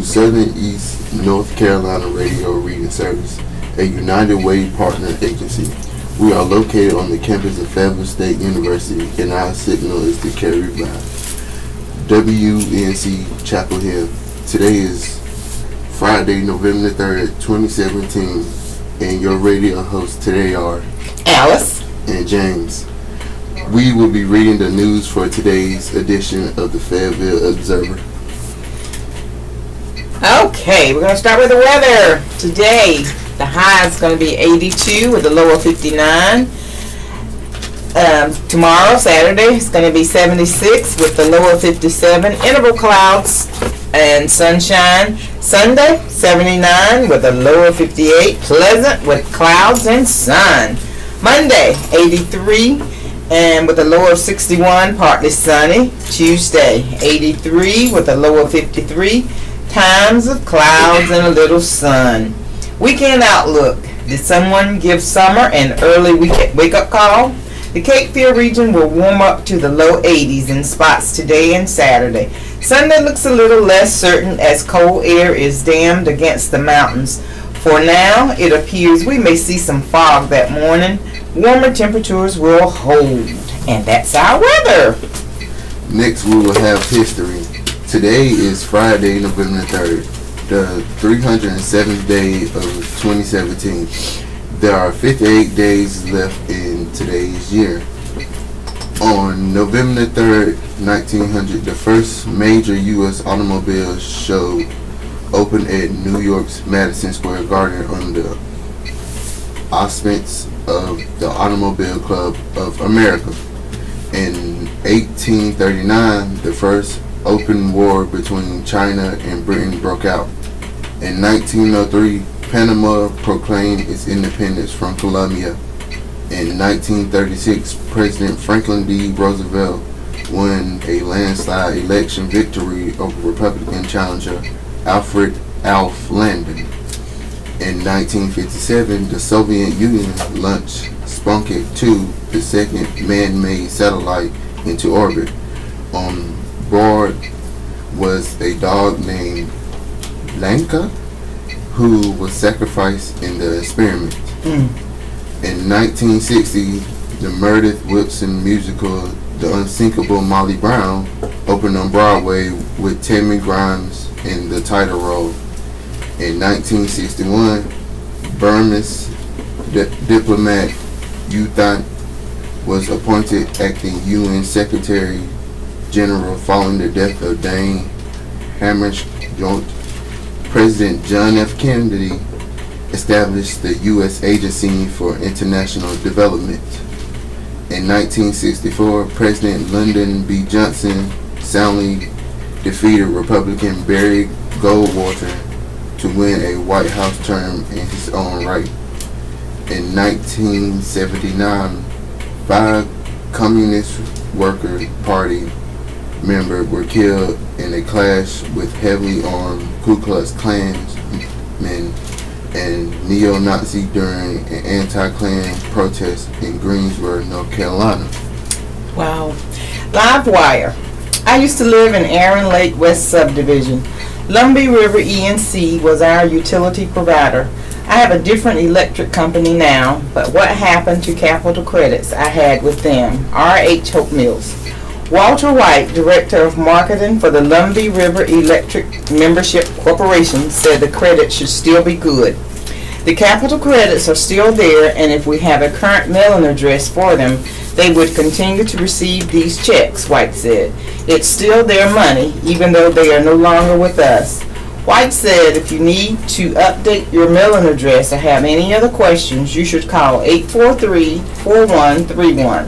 Southern East North Carolina Radio Reading Service, a United Way partner agency. We are located on the campus of Fayetteville State University, and our signal is to carry by WNC Chapel Hill. Today is Friday, November 3rd, 2017, and your radio hosts today are Alice and James. We will be reading the news for today's edition of the Fayetteville Observer. Okay, we're going to start with the weather. Today, the high is going to be 82 with a low of 59. Tomorrow, Saturday, it's going to be 76 with the low of 57. Interval clouds and sunshine. Sunday, 79 with a low of 58. Pleasant with clouds and sun. Monday, 83 and with a low of 61, partly sunny. Tuesday, 83 with a low of 53. Times of clouds and a little sun. Weekend outlook. Did someone give summer an early wake-up call? The Cape Fear region will warm up to the low 80s in spots today and Saturday. Sunday looks a little less certain as cold air is dammed against the mountains. For now, it appears we may see some fog that morning. Warmer temperatures will hold. And that's our weather. Next, we will have history. Today is Friday, November 3rd, the 307th day of 2017. There are 58 days left in today's year. On November 3rd, 1900, the first major U.S. automobile show opened at New York's Madison Square Garden under the auspices of the Automobile Club of America. In 1839, the first open war between China and Britain broke out. In 1903, Panama proclaimed its independence from Colombia. In 1936, President Franklin D. Roosevelt won a landslide election victory over Republican challenger Alf Landon. In 1957, the Soviet Union launched Sputnik 2, the second man-made satellite, into orbit. On board was a dog named Lanka, who was sacrificed in the experiment. In 1960, the Meredith Willson musical The Unsinkable Molly Brown opened on Broadway with Tammy Grimes in the title role. In 1961, Burmese diplomat U Thant was appointed acting UN Secretary General following the death of Dane Hammarskjöld. President John F. Kennedy established the U.S. Agency for International Development. In 1964, President Lyndon B. Johnson soundly defeated Republican Barry Goldwater to win a White House term in his own right. In 1979, 5 Communist Worker Party members were killed in a clash with heavily armed Ku Klux Klansmen and neo-Nazi during an anti-Klan protest in Greensboro, North Carolina. Wow. Live wire. I used to live in Aaron Lake West Subdivision. Lumbee River ENC was our utility provider. I have a different electric company now, but what happened to capital credits I had with them? R.H. Hope Mills. Walter White, Director of Marketing for the Lumbee River Electric Membership Corporation, said the credits should still be good. The capital credits are still there, and if we have a current mailing address for them, they would continue to receive these checks, White said. It's still their money, even though they are no longer with us. White said if you need to update your mailing address or have any other questions, you should call 843-4131.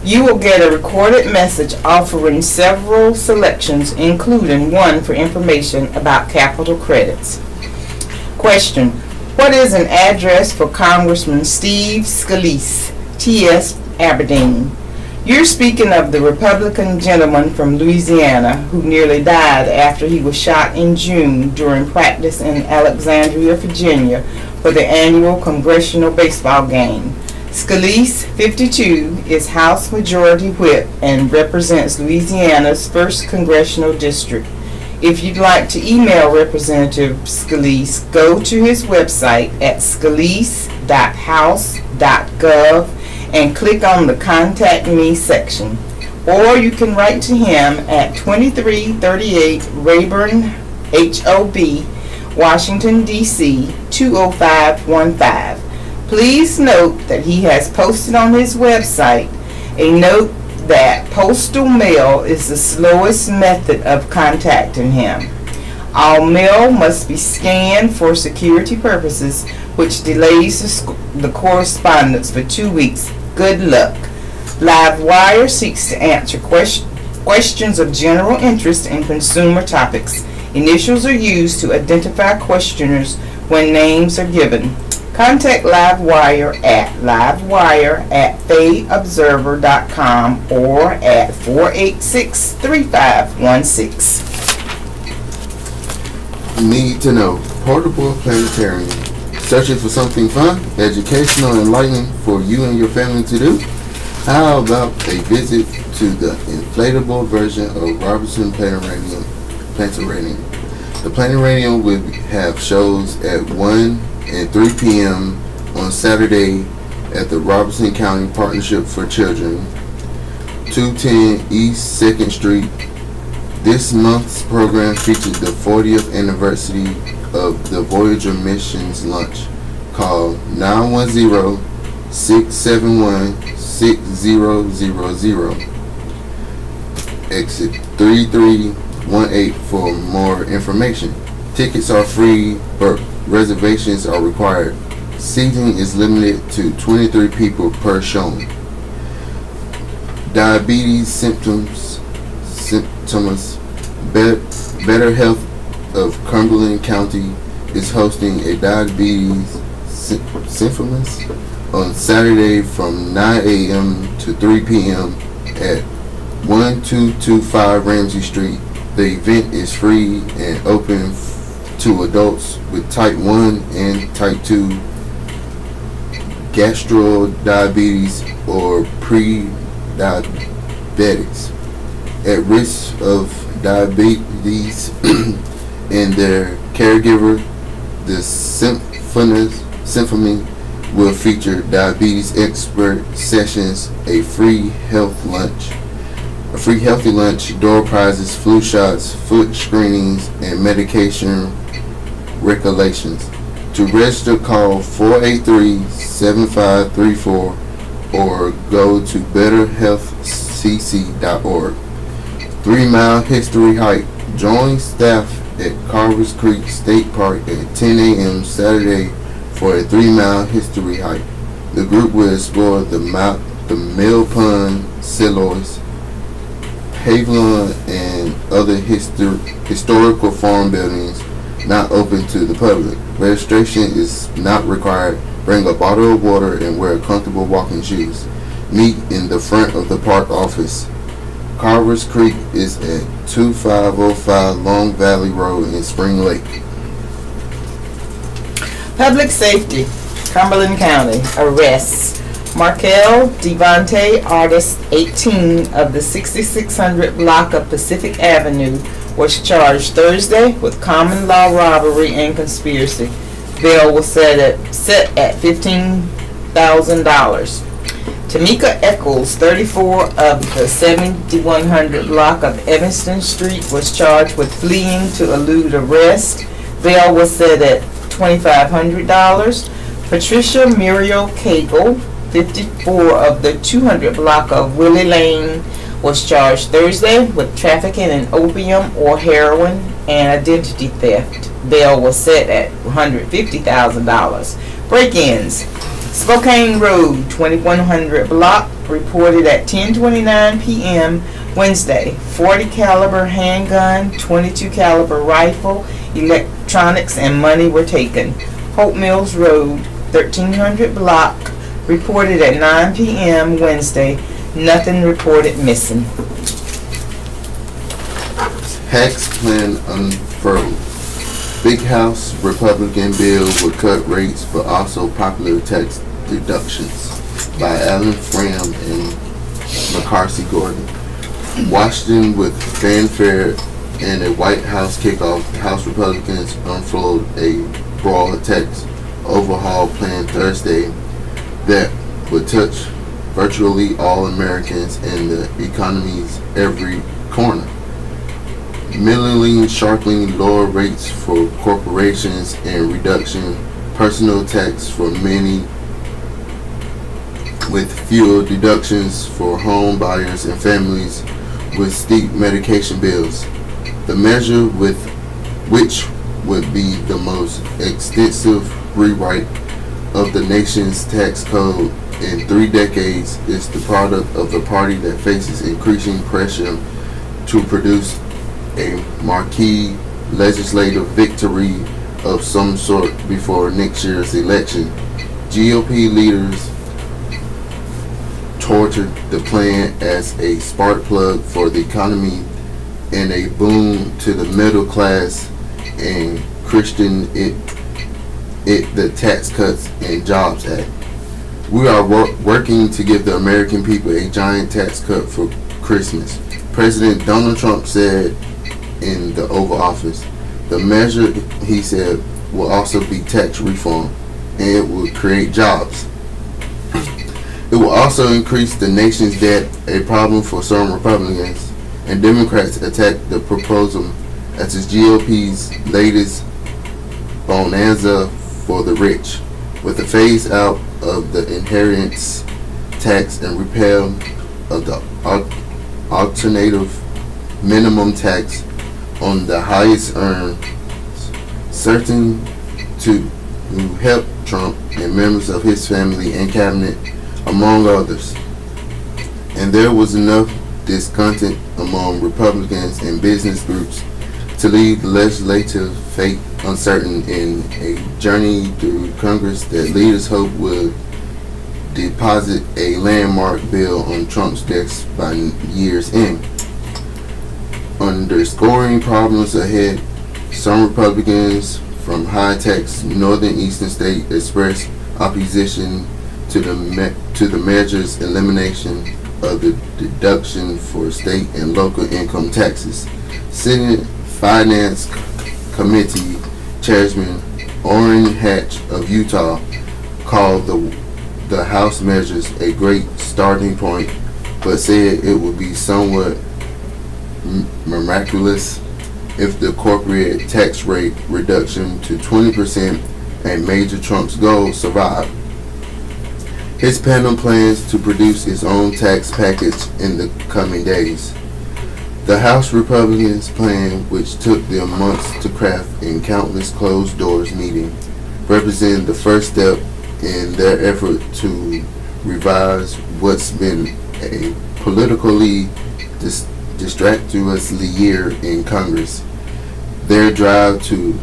You will get a recorded message offering several selections, including one for information about capital credits. Question: what is an address for Congressman Steve Scalise, T.S. Aberdeen? You're speaking of the Republican gentleman from Louisiana who nearly died after he was shot in June during practice in Alexandria, Virginia for the annual congressional baseball game. Scalise, 52, is House Majority Whip and represents Louisiana's 1st Congressional District. If you'd like to email Representative Scalise, go to his website at scalise.house.gov and click on the Contact Me section. Or you can write to him at 2338 Rayburn, HOB, Washington, D.C. 20515. Please note that he has posted on his website a note that postal mail is the slowest method of contacting him. All mail must be scanned for security purposes, which delays the correspondence for 2 weeks. Good luck. Livewire seeks to answer questions of general interest in consumer topics. Initials are used to identify questioners when names are given. Contact Livewire at livewire@fayobserver.com or at 486-3516. Need to know. Portable planetarium. Searching for something fun, educational, and enlightening for you and your family to do? How about a visit to the inflatable version of Robertson Planetarium? The planetarium will have shows at 1 and 3 p.m. on Saturday at the Robertson County Partnership for Children, 210 East 2nd Street. This month's program features the 40th anniversary of the Voyager mission's launch, called 910-671-6000. Exit 3318 for more information. Tickets are free, but reservations are required. Seating is limited to 23 people per showing. Diabetes symptoms. Better Health of Cumberland County is hosting a diabetes symphomus on Saturday from 9 a.m. to 3 p.m. at 1225 Ramsey Street. The event is free and open to adults with type 1 and type 2 gastro-diabetes or pre-diabetics at risk of diabetes and their caregiver. The symphony will feature diabetes expert sessions, a free healthy lunch, door prizes, flu shots, foot screenings, and medication recollections. To register, call 483-7534 or go to betterhealthcc.org. 3 Mile History Hike. Join staff at Carvers Creek State Park at 10 a.m. Saturday for a 3 Mile History Hike. The group will explore the Mill Pond, Silois, Pavilion, and other historical farm buildings not open to the public. Registration is not required. Bring a bottle of water and wear comfortable walking shoes. Meet in the front of the park office. Carvers Creek is at 2505 Long Valley Road in Spring Lake. Public safety. Cumberland County arrests Markel Devontae, artist 18 of the 6600 block of Pacific Avenue, was charged Thursday with common law robbery and conspiracy. Bail was set at $15,000. Tamika Eccles, 34 of the 7100 block of Evanston Street, was charged with fleeing to elude arrest. Bail was set at $2,500. Patricia Muriel Cagle, 54 of the 200 block of Willie Lane, was charged Thursday with trafficking in opium or heroin and identity theft. Bail was set at $150,000. Break-ins. Spokane Road, 2100 block, reported at 10:29 p.m. Wednesday. 40 caliber handgun, 22 caliber rifle, electronics, and money were taken. Hope Mills Road, 1300 block, reported at 9 p.m. Wednesday. Nothing reported missing. Tax plan unfurled. Big House Republican bill would cut rates but also popular tax deductions by Alan Fram and McCarthy Gordon. Washington with fanfare In a White House kickoff, House Republicans unfurled a broad tax overhaul plan Thursday that would touch virtually all Americans and the economy's every corner. Millioning sharply lower rates for corporations and reduction personal tax for many, with fewer deductions for home buyers and families with steep medication bills. The measure, which would be the most extensive rewrite of the nation's tax code in 3 decades, is the product of a party that faces increasing pressure to produce a marquee legislative victory of some sort before next year's election. GOP leaders tortured the plan as a spark plug for the economy and a boon to the middle class, and christened it the Tax Cuts and Jobs Act. We are working to give the American people a giant tax cut for Christmas, President Donald Trump said in the Oval Office. The measure, he said, will also be tax reform, and it will create jobs. It will also increase the nation's debt, a problem for some Republicans, and Democrats attacked the proposal as the GOP's latest bonanza for the rich, with the phase out of the inheritance tax and repeal of the alternative minimum tax on the highest earners, certain to help Trump and members of his family and cabinet, among others. And there was enough discontent among Republicans and business groups to leave the legislative fate uncertain in a journey through Congress that leaders hope will deposit a landmark bill on Trump's desk by year's end. Underscoring problems ahead, some Republicans from high-tax northern eastern states expressed opposition to the measure's elimination of the deduction for state and local income taxes. Senate Finance Committee Chairman Orrin Hatch of Utah called the House measures a great starting point, but said it would be somewhat miraculous if the corporate tax rate reduction to 20%, a major Trump's goal, survived. His panel plans to produce its own tax package in the coming days. The House Republicans' plan, which took them months to craft in countless closed-doors meetings, represented the first step in their effort to revise what's been a politically disastrous year in Congress. Their drive to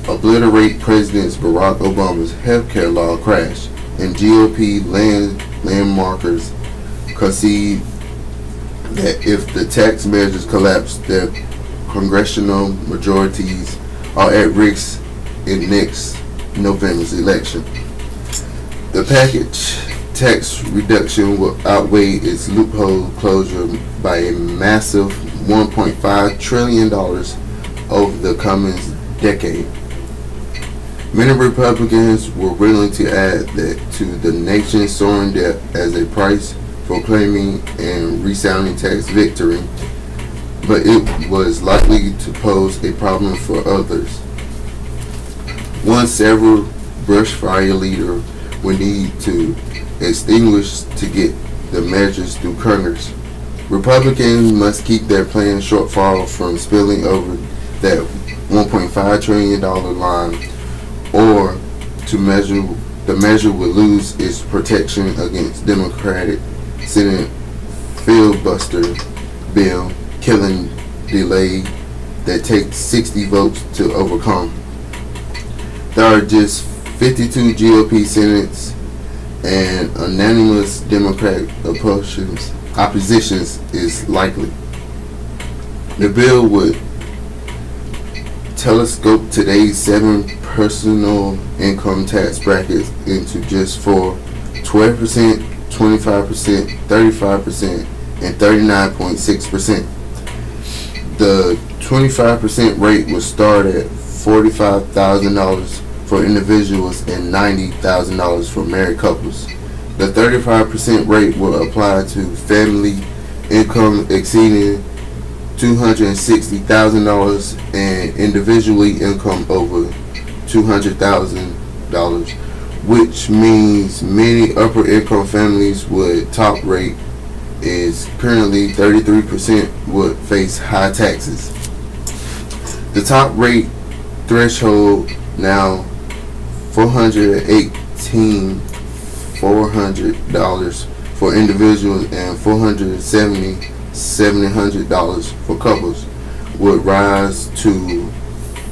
obliterate President Barack Obama's healthcare law crashed, and GOP landmarkers concede that if the tax measures collapse, their congressional majorities are at risk in next November's election. The package tax reduction will outweigh its loophole closure by a massive $1.5 trillion over the coming decade. Many Republicans were willing to add that to the nation's soaring debt as a price for claiming and resounding tax victory, but it was likely to pose a problem for others. One several brush fire leader would need to extinguish to get the measures through Congress. Republicans must keep their planned shortfall from spilling over that $1.5 trillion line, or the measure will lose its protection against Democratic Senate filibuster bill, killing delay that takes 60 votes to overcome. There are just 52 GOP senates, and unanimous Democratic opposition is likely. The bill would telescope today's 7 personal income tax brackets into just 4: 12%, 25%, 35%, and 39.6%. The 25% rate will start at $45,000 for individuals and $90,000 for married couples. The 35% rate will apply to family income exceeding $260,000 and individually income over $200,000, which means many upper income families with top rate is currently 33% would face high taxes. The top rate threshold now $400 for individuals and $700 for couples would rise to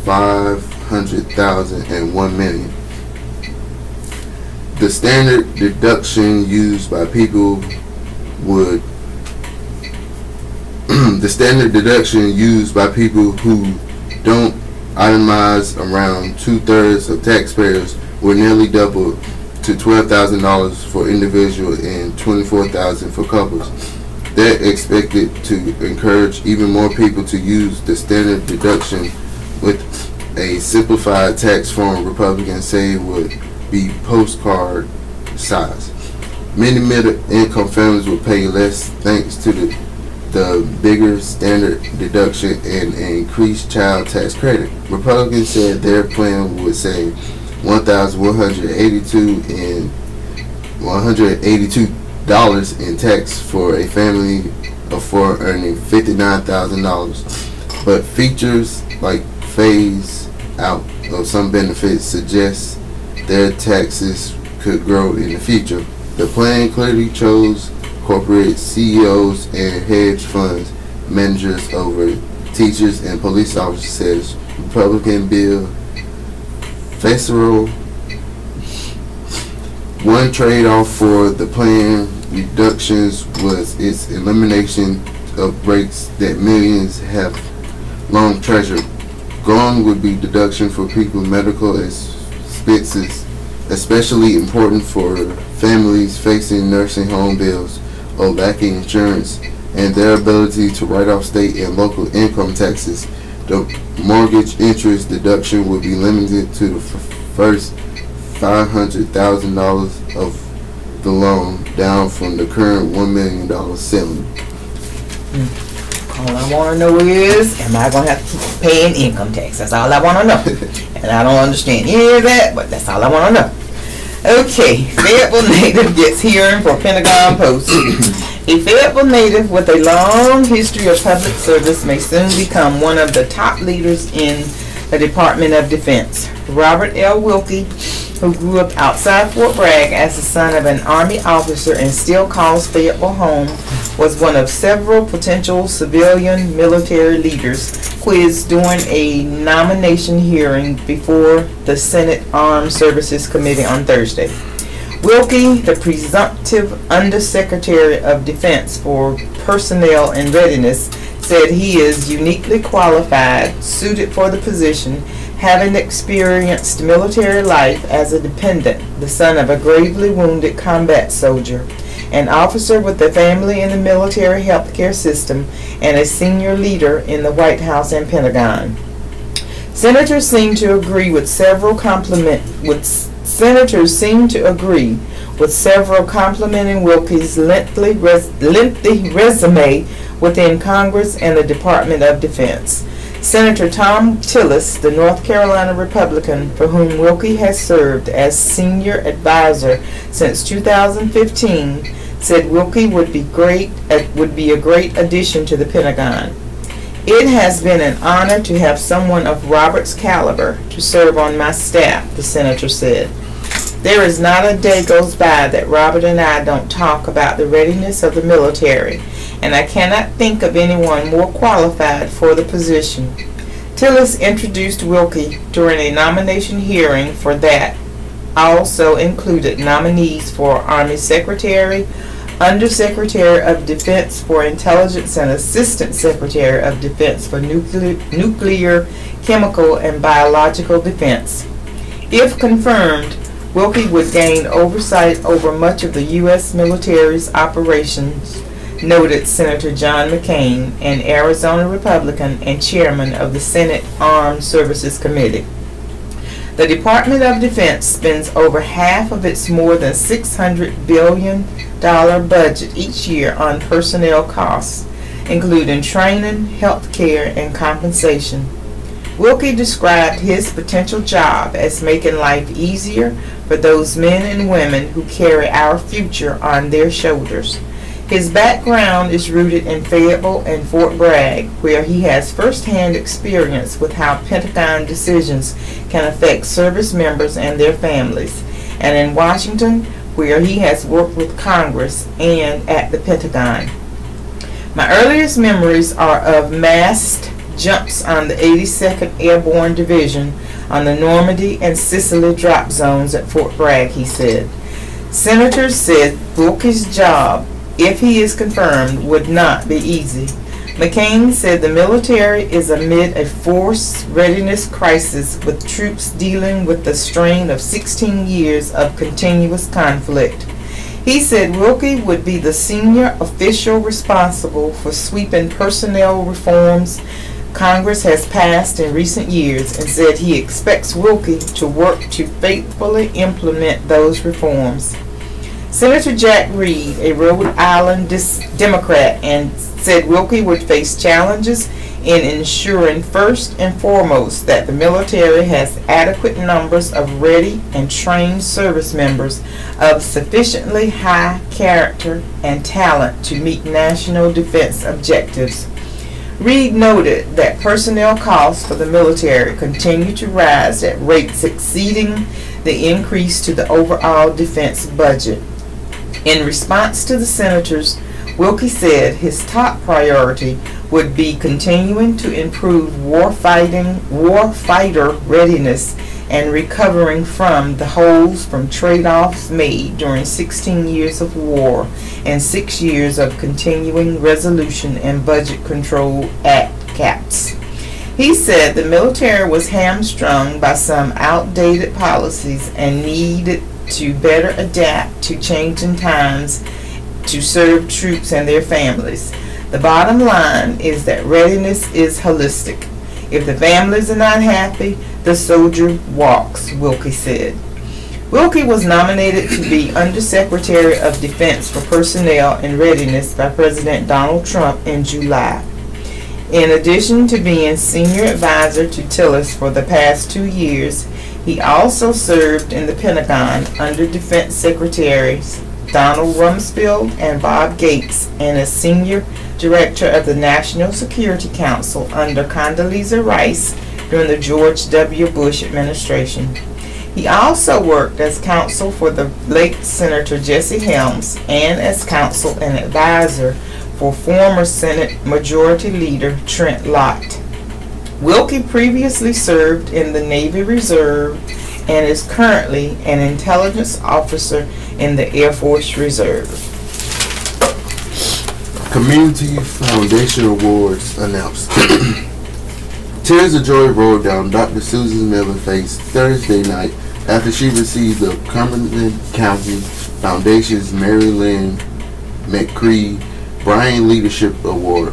$500,000 and $1 million. The standard deduction used by people who don't itemize around 2/3 of taxpayers will nearly double to $12,000 for individuals and $24,000 for couples. They're expected to encourage even more people to use the standard deduction with a simplified tax form Republicans say would be postcard size. Many middle income families will pay less thanks to the bigger standard deduction and an increased child tax credit. Republicans said their plan would save $182 in tax for a family of four earning $59,000, but features like phase out of some benefits suggest their taxes could grow in the future. The plan clearly chose corporate CEOs and hedge funds managers over teachers and police officers, says Republican Bill Fayetteville. One trade-off for the plan reductions was its elimination of breaks that millions have long treasured. Gone would be deduction for people's medical expenses, especially important for families facing nursing home bills or lacking insurance, and their ability to write off state and local income taxes. The mortgage interest deduction would be limited to the first $500,000 of the loan, down from the current $1 million ceiling. All I want to know is, am I going to have to keep paying income tax? That's all I want to know. And I don't understand any of that, but that's all I want to know. Okay, Fayetteville native gets hearing for Pentagon Post. A Fayetteville native with a long history of public service may soon become one of the top leaders in the Department of Defense. Robert L. Wilkie, who grew up outside Fort Bragg as the son of an Army officer and still calls Fayetteville home, was one of several potential civilian military leaders quizzed during a nomination hearing before the Senate Armed Services Committee on Thursday. Wilkie, the presumptive Undersecretary of Defense for Personnel and Readiness, said he is uniquely qualified, suited for the position, having experienced military life as a dependent, the son of a gravely wounded combat soldier, an officer with a family in the military healthcare system, and a senior leader in the White House and Pentagon. Senators seem to agree with several complimenting Wilkie's lengthy resume within Congress and the Department of Defense. Senator Tom Tillis, the North Carolina Republican for whom Wilkie has served as senior advisor since 2015, said Wilkie would be a great addition to the Pentagon. It has been an honor to have someone of Robert's caliber to serve on my staff, the senator said. There is not a day goes by that Robert and I don't talk about the readiness of the military, and I cannot think of anyone more qualified for the position. Tillis introduced Wilkie during a nomination hearing for that also included nominees for Army Secretary, Undersecretary of Defense for Intelligence, and Assistant Secretary of Defense for Nuclear, Chemical, and Biological Defense. If confirmed, Wilkie would gain oversight over much of the U.S. military's operations, noted Senator John McCain, an Arizona Republican and chairman of the Senate Armed Services Committee. The Department of Defense spends over half of its more than $600 billion budget each year on personnel costs, including training, health care, and compensation. Wilkie described his potential job as making life easier for those men and women who carry our future on their shoulders. His background is rooted in Fayetteville and Fort Bragg, where he has first-hand experience with how Pentagon decisions can affect service members and their families, and in Washington, where he has worked with Congress and at the Pentagon. My earliest memories are of massed jumps on the 82nd Airborne Division on the Normandy and Sicily drop zones at Fort Bragg, he said. Senators said Wilkie's job, if he is confirmed, would not be easy. McCain said the military is amid a force readiness crisis with troops dealing with the strain of 16 years of continuous conflict. He said Wilkie would be the senior official responsible for sweeping personnel reforms Congress has passed in recent years, and said he expects Wilkie to work to faithfully implement those reforms. Senator Jack Reed, a Rhode Island Democrat, and said Wilkie would face challenges in ensuring first and foremost that the military has adequate numbers of ready and trained service members of sufficiently high character and talent to meet national defense objectives. Reed noted that personnel costs for the military continue to rise at rates exceeding the increase to the overall defense budget. In response to the senators, Wilkie said his top priority would be continuing to improve warfighter readiness and recovering from the holes from trade-offs made during 16 years of war and 6 years of continuing resolution and budget control act caps. He said the military was hamstrung by some outdated policies and needed to better adapt to changing times to serve troops and their families. The bottom line is that readiness is holistic. If the families are not happy, the soldier walks, Wilkie said. Wilkie was nominated to be Undersecretary of Defense for Personnel and Readiness by President Donald Trump in July. In addition to being senior advisor to Tillis for the past 2 years, he also served in the Pentagon under Defense Secretaries Donald Rumsfeld and Bob Gates, and as senior director of the National Security Council under Condoleezza Rice during the George W. Bush administration. He also worked as counsel for the late Senator Jesse Helms and as counsel and advisor for former Senate Majority Leader Trent Lott. Wilkie previously served in the Navy Reserve and is currently an intelligence officer in the Air Force Reserve. Community Foundation Awards announced. Tears of joy rolled down Dr. Susan Miller's face Thursday night after she received the Cumberland County Foundation's Mary Lynn McCree Bryan Leadership Award.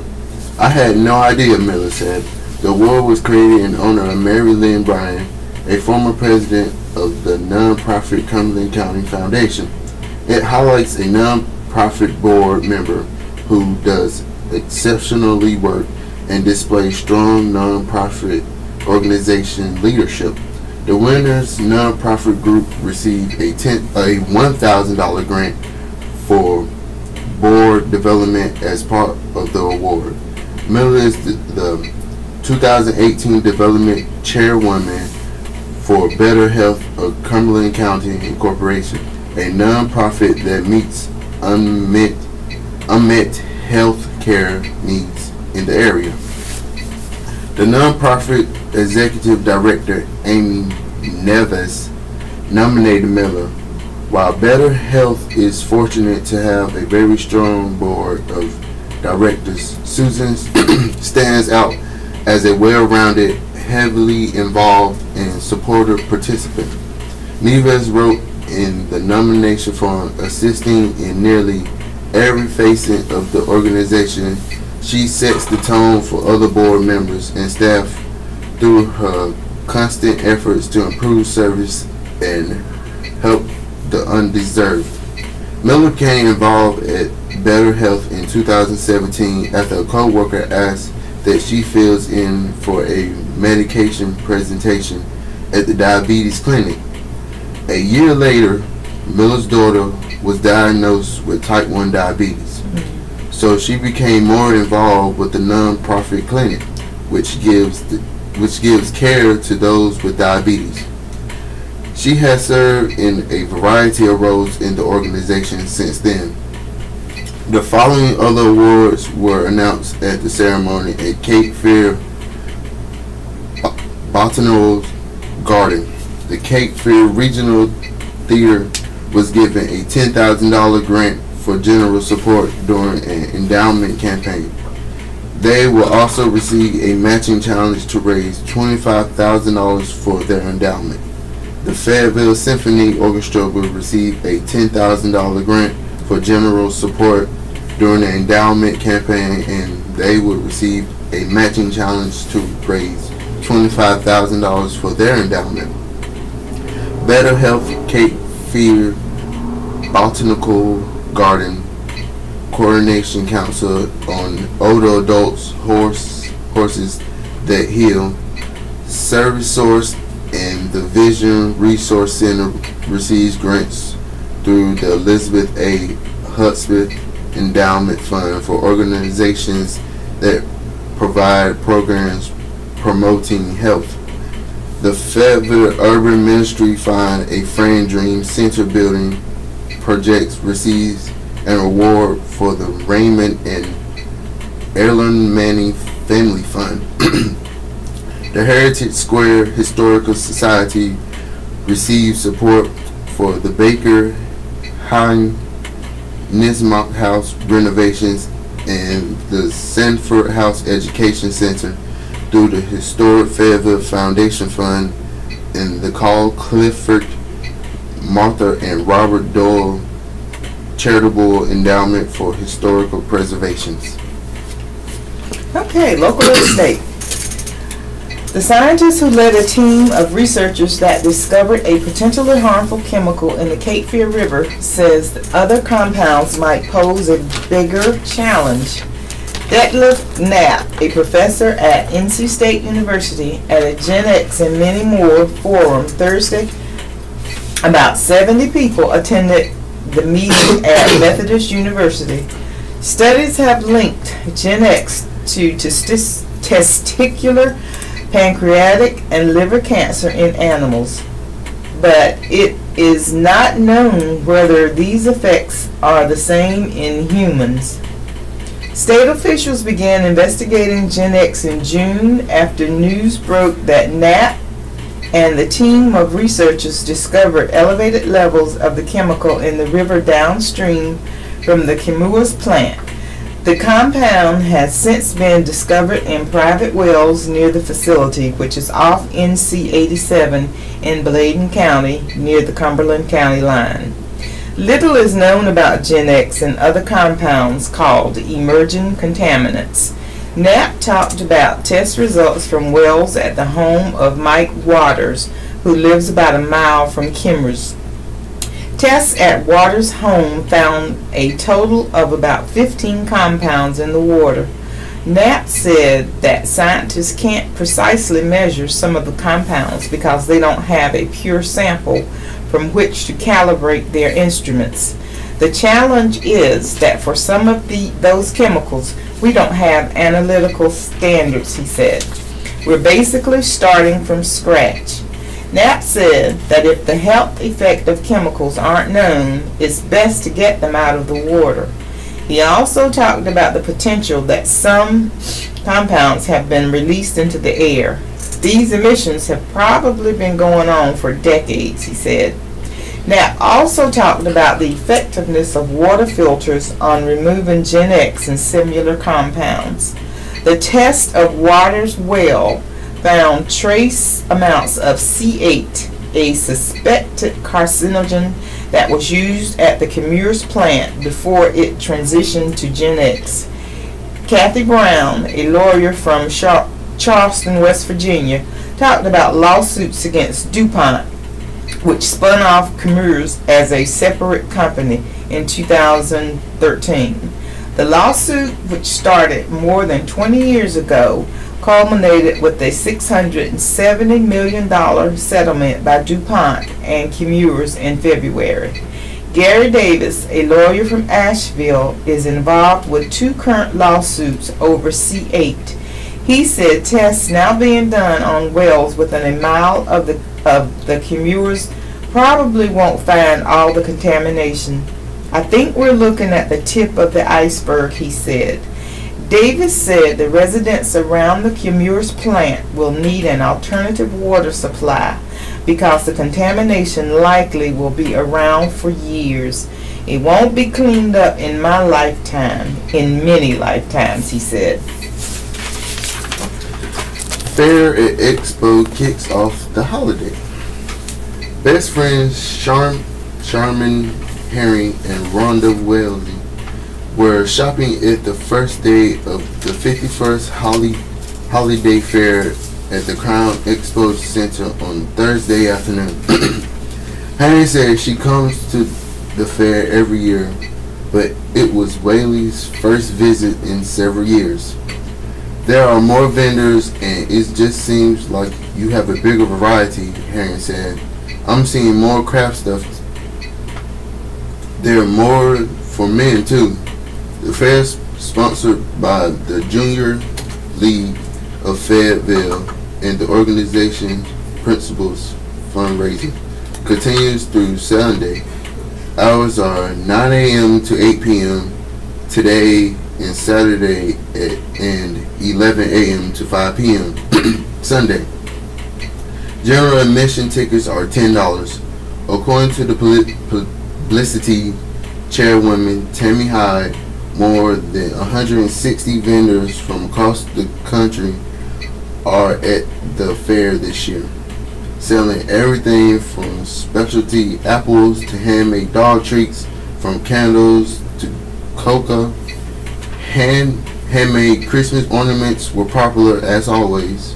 I had no idea, Miller said. The award was created in honor of Mary Lynn Bryan, a former president of the nonprofit Cumberland County Foundation. It highlights a nonprofit board member who does exceptionally work and displays strong nonprofit organization leadership. The winner's nonprofit group received a $1,000 grant for board development as part of the award. Miller is the 2018 Development Chairwoman for Better Health of Cumberland County Incorporation, a nonprofit that meets unmet health care needs in the area. The nonprofit executive director, Amy Neves, nominated Miller. While Better Health is fortunate to have a very strong board of directors, Susan stands out as a well-rounded, heavily involved, and supportive participant. Neves wrote in the nomination for assisting in nearly every facet of the organization. She sets the tone for other board members and staff through her constant efforts to improve service and help the undeserved. Miller became involved at Better Health in 2017 after a co-worker asked that she fills in for a medication presentation at the diabetes clinic. A year later, Miller's daughter was diagnosed with type 1 diabetes, so she became more involved with the non-profit clinic, which gives care to those with diabetes. She has served in a variety of roles in the organization since then. The following other awards were announced at the ceremony at Cape Fear Botanical Garden. The Cape Fear Regional Theater was given a $10,000 grant for general support during an endowment campaign. They will also receive a matching challenge to raise $25,000 for their endowment. The Fayetteville Symphony Orchestra will receive a $10,000 grant for general support during the endowment campaign, and they will receive a matching challenge to raise $25,000 for their endowment. Better Health Cape Fear Botanical Garden Coordination Council on Older Adults Horses That Heal, Service Source, and the Vision Resource Center receives grants through the Elizabeth A. Hudspeth Endowment Fund for organizations that provide programs promoting health. The Fayetteville Urban Ministry Fund, a Frame Dream Center building project, receives an award for the Raymond and Erlen Manning Family Fund. The Heritage Square Historical Society receives support for the Baker Hine Nismock House renovations and the Sanford House Education Center through the Historic Fayetteville Foundation Fund and the Carl Clifford, Martha and Robert Doyle Charitable Endowment for Historical Preservations. Okay, local and state. The scientists who led a team of researchers that discovered a potentially harmful chemical in the Cape Fear River says that other compounds might pose a bigger challenge. Detlef Knapp, a professor at NC State University, at a Gen X and Many More forum Thursday, about 70 people attended the meeting at Methodist University. Studies have linked Gen X to testicular, pancreatic, and liver cancer in animals, but it is not known whether these effects are the same in humans. State officials began investigating Gen X in June after news broke that Knapp and the team of researchers discovered elevated levels of the chemical in the river downstream from the Chemours plant. The compound has since been discovered in private wells near the facility, which is off NC 87 in Bladen County near the Cumberland County line. Little is known about Gen X and other compounds called emerging contaminants. Knapp talked about test results from wells at the home of Mike Waters, who lives about a mile from Chemours. Tests at Waters' home found a total of about 15 compounds in the water. Knapp said that scientists can't precisely measure some of the compounds because they don't have a pure sample from which to calibrate their instruments. The challenge is that for some of those chemicals, we don't have analytical standards, he said. We're basically starting from scratch. Knapp said that if the health effect of chemicals aren't known, it's best to get them out of the water. He also talked about the potential that some compounds have been released into the air. These emissions have probably been going on for decades, he said. Knapp also talked about the effectiveness of water filters on removing Gen X and similar compounds. The test of Waters' well found trace amounts of C8, a suspected carcinogen that was used at the Chemours plant before it transitioned to Gen X. Kathy Brown, a lawyer from Charleston, West Virginia, talked about lawsuits against DuPont, which spun off Chemours as a separate company in 2013. The lawsuit, which started more than 20 years ago, culminated with a $670 million settlement by DuPont and Chemours in February. Gary Davis, a lawyer from Asheville, is involved with 2 current lawsuits over C8. He said tests now being done on wells within a mile of the Chemours probably won't find all the contamination. I think we're looking at the tip of the iceberg, he said. Davis said the residents around the Chemours plant will need an alternative water supply because the contamination likely will be around for years. It won't be cleaned up in my lifetime, in many lifetimes, he said. Fair at Expo kicks off the holiday. Best friends Charmin Herring and Rhonda Weldy were shopping at the first day of the 51st Holiday Fair at the Crown Expo Center on Thursday afternoon. Herring said she comes to the fair every year, but it was Whaley's first visit in several years. There are more vendors and it just seems like you have a bigger variety, Herring said. I'm seeing more craft stuff. There are more for men too. The fair is sponsored by the Junior League of Fayetteville and the organization Principles Fundraising continues through Sunday. Hours are 9 a.m. to 8 p.m. today and Saturday and 11 a.m. to 5 p.m. Sunday. General admission tickets are $10. According to the publicity chairwoman Tammy Hyde, more than 160 vendors from across the country are at the fair this year, selling everything from specialty apples to handmade dog treats, from candles to coca. Handmade Christmas ornaments were popular as always.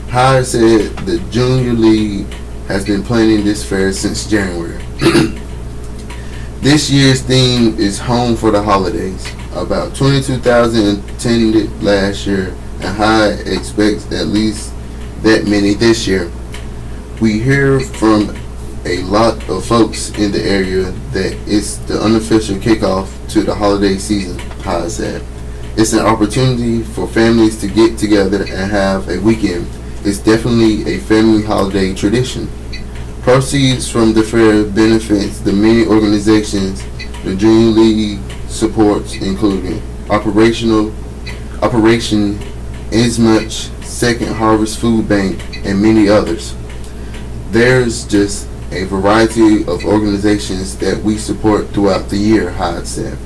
Hyde said the Junior League has been planning this fair since January. This year's theme is Home for the Holidays. About 22,000 attended last year, and Hyde expects at least that many this year. We hear from a lot of folks in the area that it's the unofficial kickoff to the holiday season, Hyde said. It's an opportunity for families to get together and have a weekend. It's definitely a family holiday tradition. Proceeds from the fair benefits the many organizations the Junior League supports, including Operation Inasmuch, Second Harvest Food Bank, and many others. There's just a variety of organizations that we support throughout the year, Hyde said.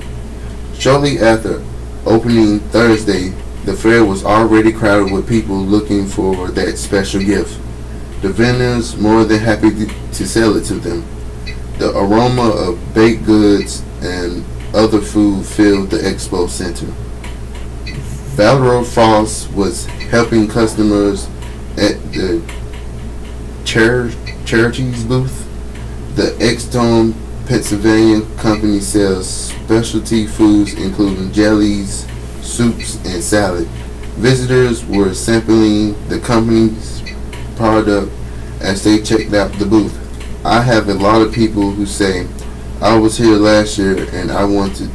Shortly after opening Thursday, the fair was already crowded with people looking for that special gift. The vendors more than happy to sell it to them. The aroma of baked goods and other food filled the expo center. Valerie Frost was helping customers at the Charities booth. The Exton, Pennsylvania company sells specialty foods including jellies, soups, and salad. Visitors were sampling the company's product as they checked out the booth. I have a lot of people who say, I was here last year and I wanted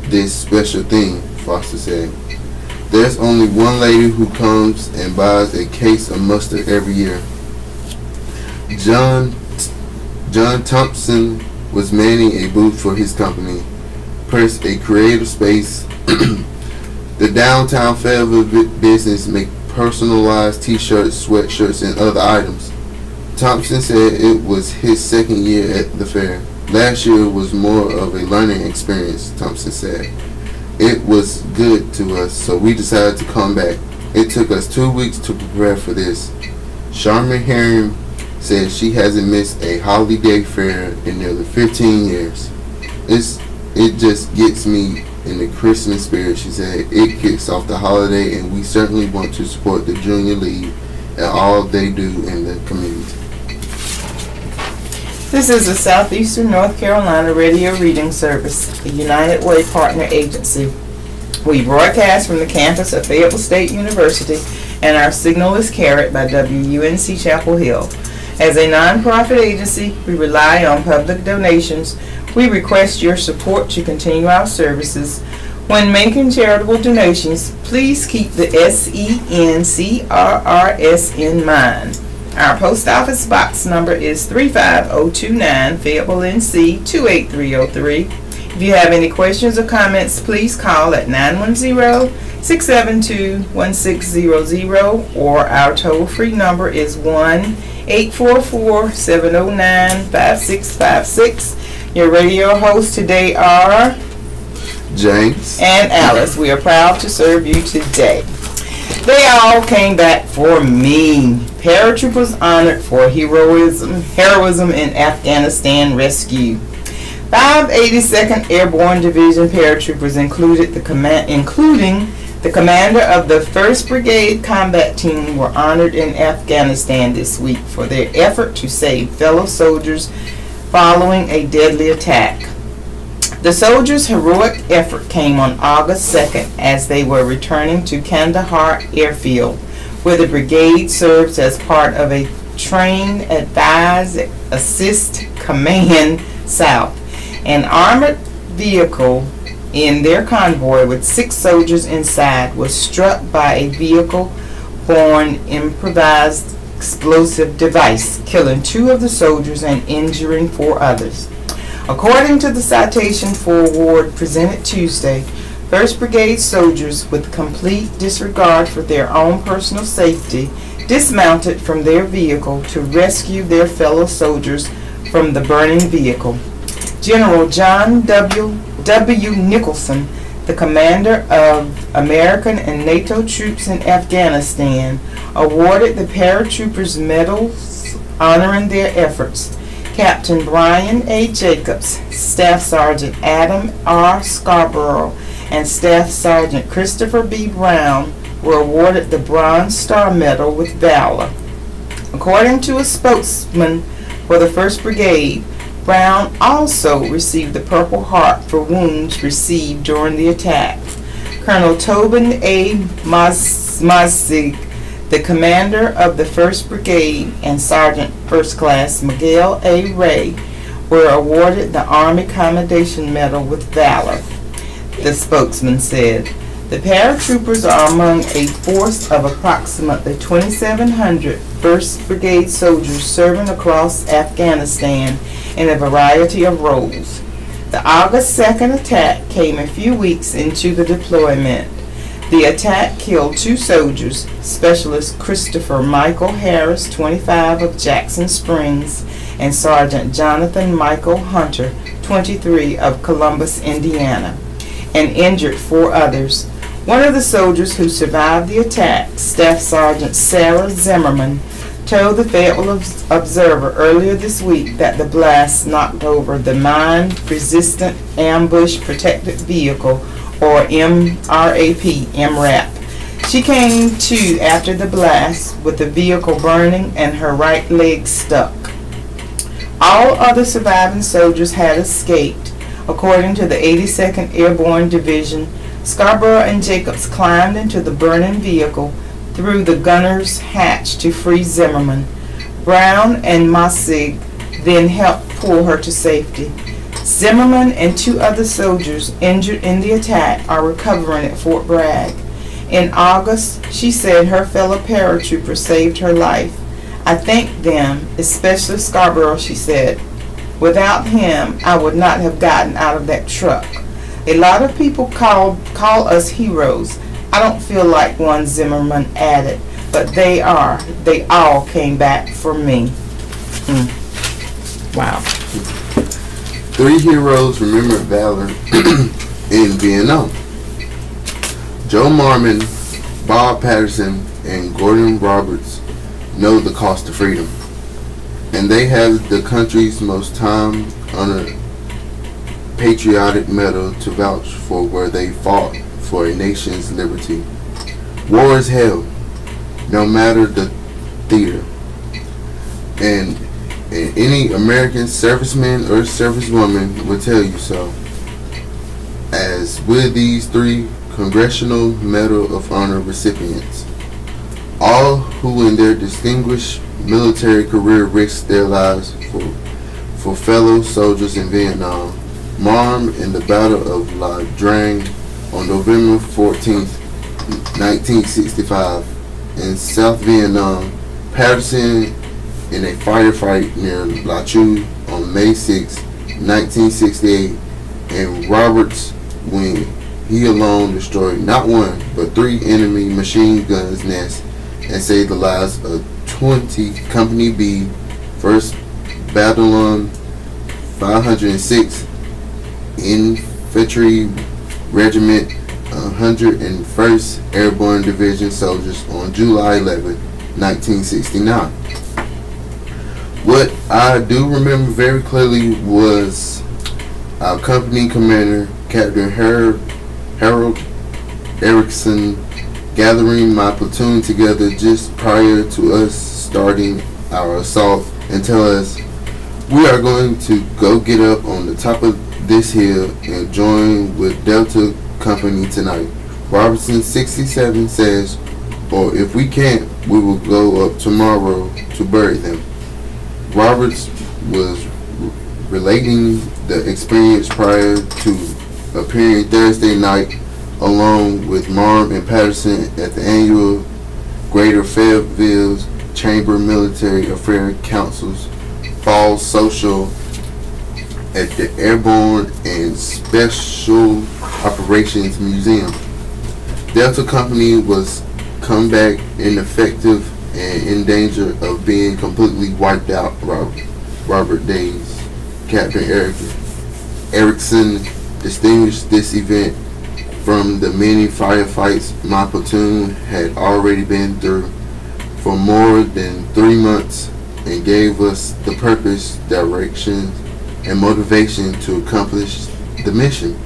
this special thing, Foster said. There's only one lady who comes and buys a case of mustard every year. John Thompson was manning a booth for his company, Press, a creative space. The downtown Fayetteville business make personalized t-shirts, sweatshirts, and other items. Thompson said it was his second year at the fair. Last year was more of a learning experience, Thompson said. It was good to us, so we decided to come back. It took us 2 weeks to prepare for this. Charmin Herring says she hasn't missed a holiday fair in nearly 15 years. It just gets me in the Christmas spirit. She said it kicks off the holiday, and we certainly want to support the Junior League and all they do in the community. This is the Southeastern North Carolina Radio Reading Service, a United Way partner agency. We broadcast from the campus of Fayetteville State University, and our signal is carried by WUNC Chapel Hill. As a nonprofit agency, we rely on public donations. We request your support to continue our services. When making charitable donations, please keep the SENCRRS in mind. Our post office box number is 35029, Fayetteville, NC 28303. If you have any questions or comments, please call at 910-672-1600, or our toll-free number is 1-844-709-5656. Your radio hosts today are James and Alice. We are proud to serve you today. They all came back for me. Paratroopers honored for heroism in Afghanistan rescue. 582nd Airborne Division paratroopers, including the commander of the 1st Brigade Combat Team, were honored in Afghanistan this week for their effort to save fellow soldiers following a deadly attack. The soldiers' heroic effort came on August 2nd as they were returning to Kandahar Airfield, where the brigade serves as part of a Train, Advise, Assist Command South. An armored vehicle in their convoy with 6 soldiers inside was struck by a vehicle-borne improvised explosive device, killing 2 of the soldiers and injuring 4 others. According to the citation for award presented Tuesday, 1st Brigade soldiers, with complete disregard for their own personal safety, dismounted from their vehicle to rescue their fellow soldiers from the burning vehicle. General John W. Nicholson, the commander of American and NATO troops in Afghanistan, awarded the paratroopers medals honoring their efforts. Captain Brian A. Jacobs, Staff Sergeant Adam R. Scarborough, and Staff Sergeant Christopher B. Brown were awarded the Bronze Star Medal with Valor. According to a spokesman for the 1st Brigade, Brown also received the Purple Heart for wounds received during the attack. Colonel Tobin A. Mazig, the commander of the 1st Brigade, and Sergeant First Class Miguel A. Ray were awarded the Army Commendation Medal with Valor. The spokesman said, the paratroopers are among a force of approximately 2,700 1st Brigade soldiers serving across Afghanistan in a variety of roles. The August 2nd attack came a few weeks into the deployment. The attack killed 2 soldiers, Specialist Christopher Michael Harris, 25, of Jackson Springs, and Sergeant Jonathan Michael Hunter, 23, of Columbus, Indiana, and injured 4 others. One of the soldiers who survived the attack, Staff Sergeant Sarah Zimmerman, told the Fayetteville Observer earlier this week that the blast knocked over the Mine-Resistant Ambush Protected Vehicle, or MRAP. She came to after the blast with the vehicle burning and her right leg stuck. All other surviving soldiers had escaped. According to the 82nd Airborne Division, Scarborough and Jacobs climbed into the burning vehicle through the gunner's hatch to free Zimmerman. Brown and Mossig then helped pull her to safety. Zimmerman and 2 other soldiers injured in the attack are recovering at Fort Bragg. In August, she said her fellow paratrooper saved her life. I thank them, especially Scarborough, she said. Without him, I would not have gotten out of that truck. A lot of people call us heroes. I don't feel like one, Zimmerman added, but they are. They all came back for me. Wow. 3 heroes remembered valor in Vietnam. Joe Marmon, Bob Patterson, and Gordon Roberts know the cost of freedom. and they have the country's most time-honored patriotic medal to vouch for where they fought for a nation's liberty. War is hell, no matter the theater. And any American serviceman or servicewoman will tell you so. As with these 3 Congressional Medal of Honor recipients, all who in their distinguished military career risked their lives for fellow soldiers in Vietnam, martyred in the Battle of La Drang on November 14, 1965 in South Vietnam, Patterson in a firefight near La Chu on May 6, 1968, and Roberts when he alone destroyed not 1 but 3 enemy machine guns nests and saved the lives of 20 Company B, 1st Battalion, 506th Infantry Regiment, 101st Airborne Division soldiers on July 11, 1969. What I do remember very clearly was our company commander, Captain Harold Erickson, gathering my platoon together just prior to us starting our assault and tell us, we are going to go get up on the top of this hill and join with Delta Company tonight. Robertson 67 says, or if we can't, we will go up tomorrow to bury them. Roberts was relating the experience prior to appearing Thursday night along with Marm and Patterson at the annual Greater Fayetteville Chamber Military Affairs Council's Fall Social at the Airborne and Special Operations Museum. Delta Company was come back ineffective and in danger of being completely wiped out. Robert Days, Captain Erickson distinguished this event from the many firefights my platoon had already been through for more than 3 months and gave us the purpose, direction, and motivation to accomplish the mission.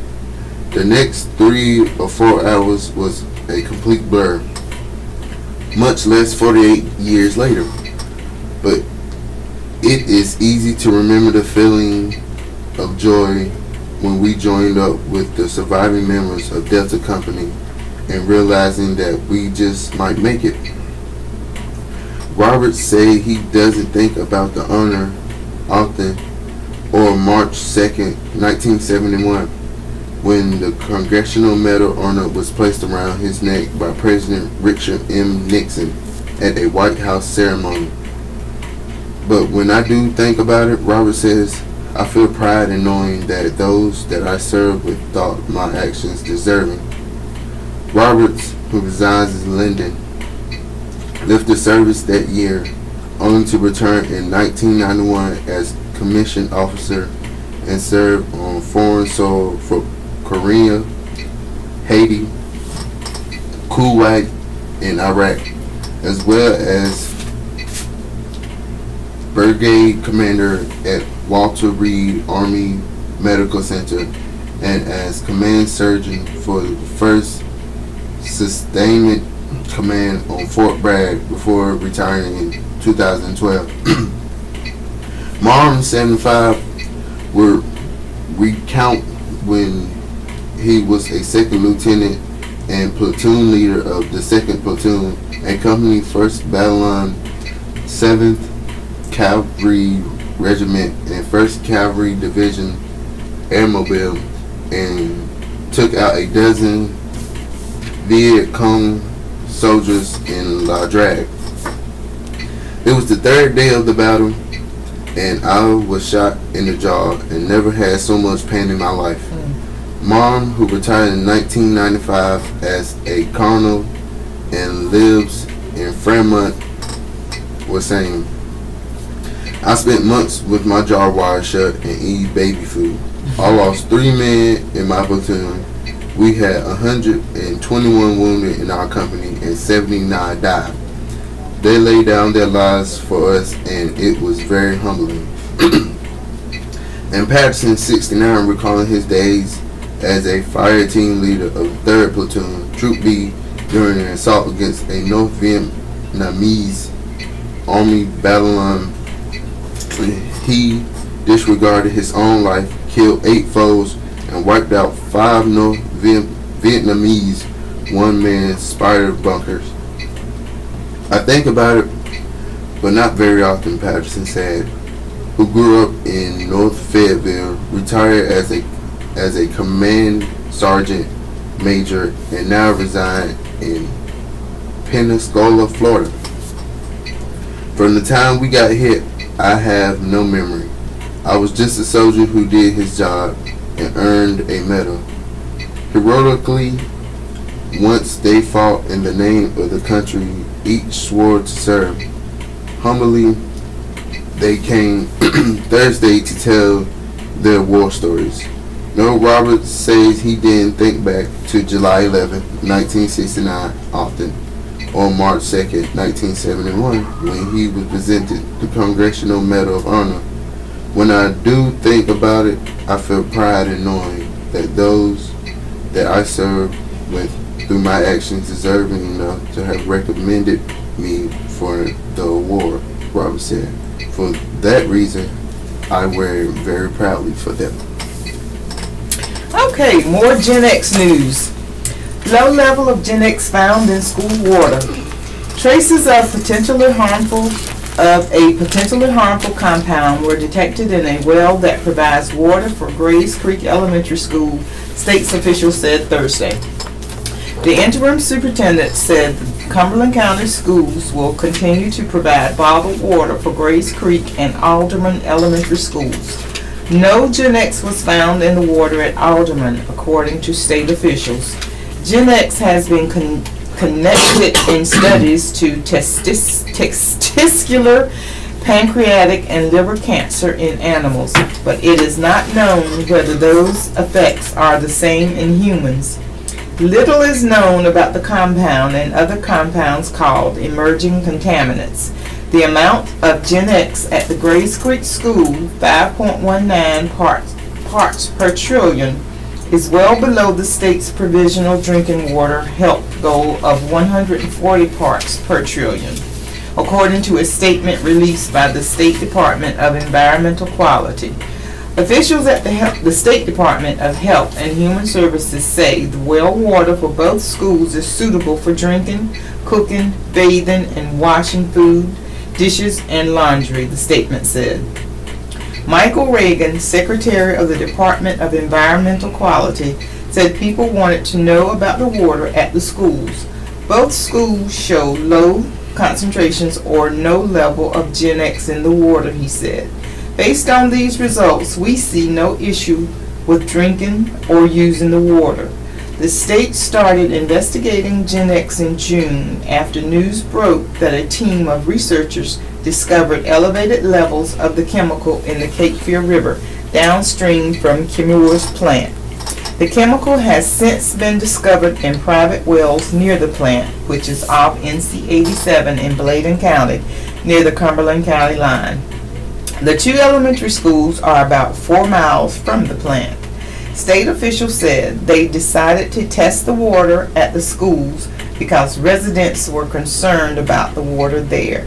The next 3 or 4 hours was a complete blur, much less 48 years later. But it is easy to remember the feeling of joy when we joined up with the surviving members of Delta Company and realizing that we just might make it. Roberts said he doesn't think about the honor often, or March 2nd, 1971, when the Congressional Medal honor was placed around his neck by President Richard M. Nixon at a White House ceremony. But when I do think about it, Roberts says, I feel pride in knowing that those that I served with thought my actions deserving. Roberts, who resides in Linden, left the service that year, only to return in 1991 as commissioned officer and served on foreign soil for Korea, Haiti, Kuwait, and Iraq, as well as brigade commander at Walter Reed Army Medical Center and as command surgeon for the 1st Sustainment Command on Fort Bragg before retiring in 2012. Marm 75 would recount when he was a 2nd lieutenant and platoon leader of the 2nd Platoon, a company 1st Battalion, 7th Cavalry Regiment, and 1st Cavalry Division Airmobile, and took out a dozen Viet Cong soldiers in La Drag. It was the 3rd day of the battle, and I was shot in the jaw and never had so much pain in my life. Mom, who retired in 1995 as a colonel and lives in Fremont, was saying, I spent months with my jaw wired shut and eat baby food. I lost 3 men in my platoon. We had 121 wounded in our company and 79 died. They laid down their lives for us, and it was very humbling. And Patterson, 69, recalling his days as a fire team leader of 3rd Platoon, Troop B, during an assault against a North Vietnamese Army battalion. He disregarded his own life, killed 8 foes, and wiped out 5 North Vietnamese one-man spider bunkers. I think about it, but not very often, Patterson said, who grew up in North Fayetteville, retired as a command sergeant major, and now reside in Pensacola, Florida. From the time we got hit, I have no memory. I was just a soldier who did his job and earned a medal. Heroically, once they fought in the name of the country each swore to serve. Humbly, they came Thursday to tell their war stories. Noel Roberts says he didn't think back to July 11, 1969 often, or March 2nd, 1971, when he was presented the Congressional Medal of Honor. When I do think about it, I feel pride in knowing that those that I served with through my actions deserving enough to have recommended me for the award, Roberts said. For that reason, I wear it very proudly for them. Okay, more Gen X news. Low level of Gen X found in school water. Traces of a potentially harmful compound were detected in a well that provides water for Grays Creek Elementary School, state officials said Thursday. The interim superintendent said the Cumberland County Schools will continue to provide bottled water for Grays Creek and Alderman Elementary Schools. No Gen X was found in the water at Alderman, according to state officials. Gen X has been connected in studies to testicular, pancreatic, and liver cancer in animals, but it is not known whether those effects are the same in humans. Little is known about the compound and other compounds called emerging contaminants. The amount of Gen X at the Grays Creek School, 5.19 parts per trillion, is well below the state's provisional drinking water health goal of 140 parts per trillion, according to a statement released by the State Department of Environmental Quality. Officials at the State Department of Health and Human Services say the well water for both schools is suitable for drinking, cooking, bathing, and washing food, dishes, and laundry, the statement said. Michael Reagan, Secretary of the Department of Environmental Quality, said people wanted to know about the water at the schools. Both schools show low concentrations or no level of Gen X in the water, he said. Based on these results, we see no issue with drinking or using the water. The state started investigating Gen X in June after news broke that a team of researchers discovered elevated levels of the chemical in the Cape Fear River downstream from Chemours plant. The chemical has since been discovered in private wells near the plant, which is off NC 87 in Bladen County, near the Cumberland County line. The 2 elementary schools are about 4 miles from the plant. State officials said they decided to test the water at the schools because residents were concerned about the water there.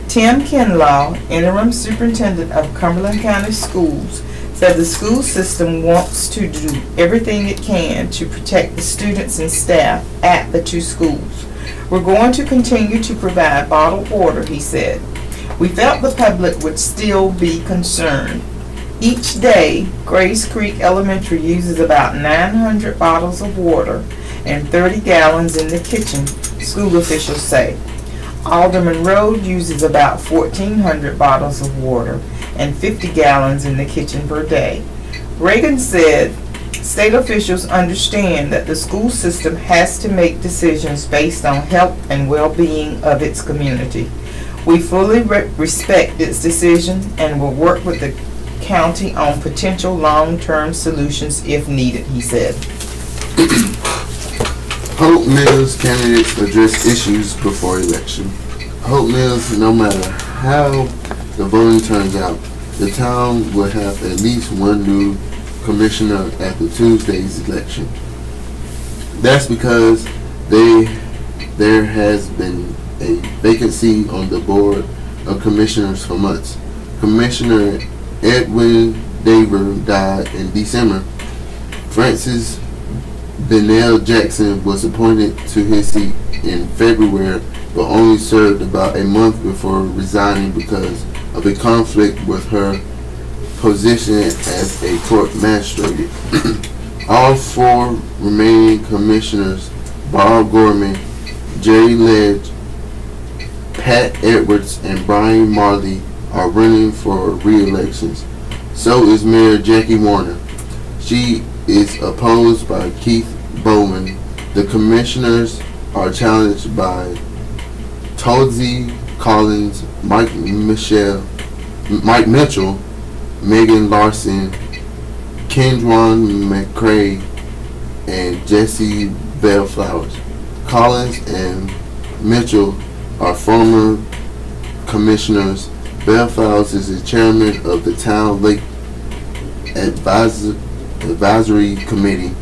Tim Kinlaw, interim superintendent of Cumberland County Schools, said the school system wants to do everything it can to protect the students and staff at the 2 schools. We're going to continue to provide bottled water, he said. We felt the public would still be concerned. Each day, Grays Creek Elementary uses about 900 bottles of water and 30 gallons in the kitchen, school officials say. Alderman Road uses about 1,400 bottles of water and 50 gallons in the kitchen per day. Reagan said state officials understand that the school system has to make decisions based on health and well-being of its community. We fully respect its decision and will work with the county on potential long-term solutions if needed, he said. Hope Mills candidates address issues before election. Hope Mills, no matter how the voting turns out, the town will have at least one new commissioner at the Tuesday's election. That's because there has been a vacancy on the board of commissioners for months. Commissioner Edwin Daver died in December. Francis Benell Jackson was appointed to his seat in February, but only served about a month before resigning because of a conflict with her position as a court magistrate. All four remaining commissioners, Bob Gorman, Jerry Ledge, Pat Edwards, and Brian Marley, are running for re-elections. So is Mayor Jackie Warner. She is opposed by Keith Bowman. The commissioners are challenged by Todsey Collins, Mike Mitchell, Megan Larson, Kendron McCrae, and Jesse Bellflowers. Collins and Mitchell are former commissioners. Bellflowers is the chairman of the Town Lake Advisory Committee,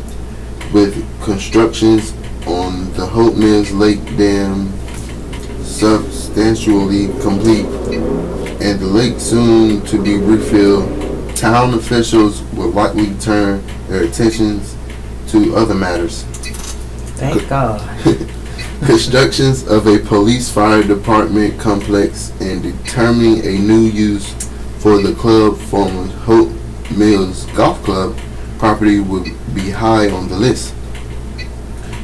with constructions on the Hope Mills Lake Dam substantially complete and the lake soon to be refilled. Town officials will likely turn their attentions to other matters. Thank God. Constructions of a police fire department complex and determining a new use for the club former Hope Mills Golf Club property would be high on the list.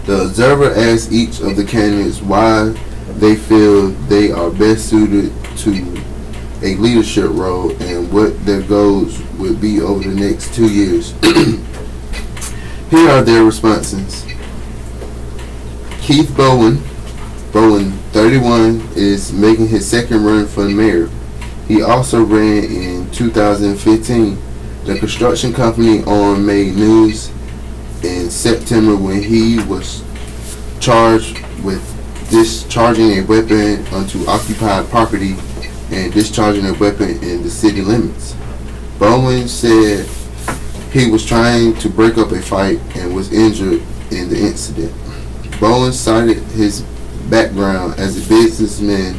The Observer asked each of the candidates why they feel they are best suited to a leadership role and what their goals would be over the next 2 years. Here are their responses. Keith Bowen, 31, is making his second run for mayor. He also ran in 2015. The construction company owner made news in September when he was charged with discharging a weapon onto occupied property and discharging a weapon in the city limits. Bowen said he was trying to break up a fight and was injured in the incident. Bowen cited his background as a businessman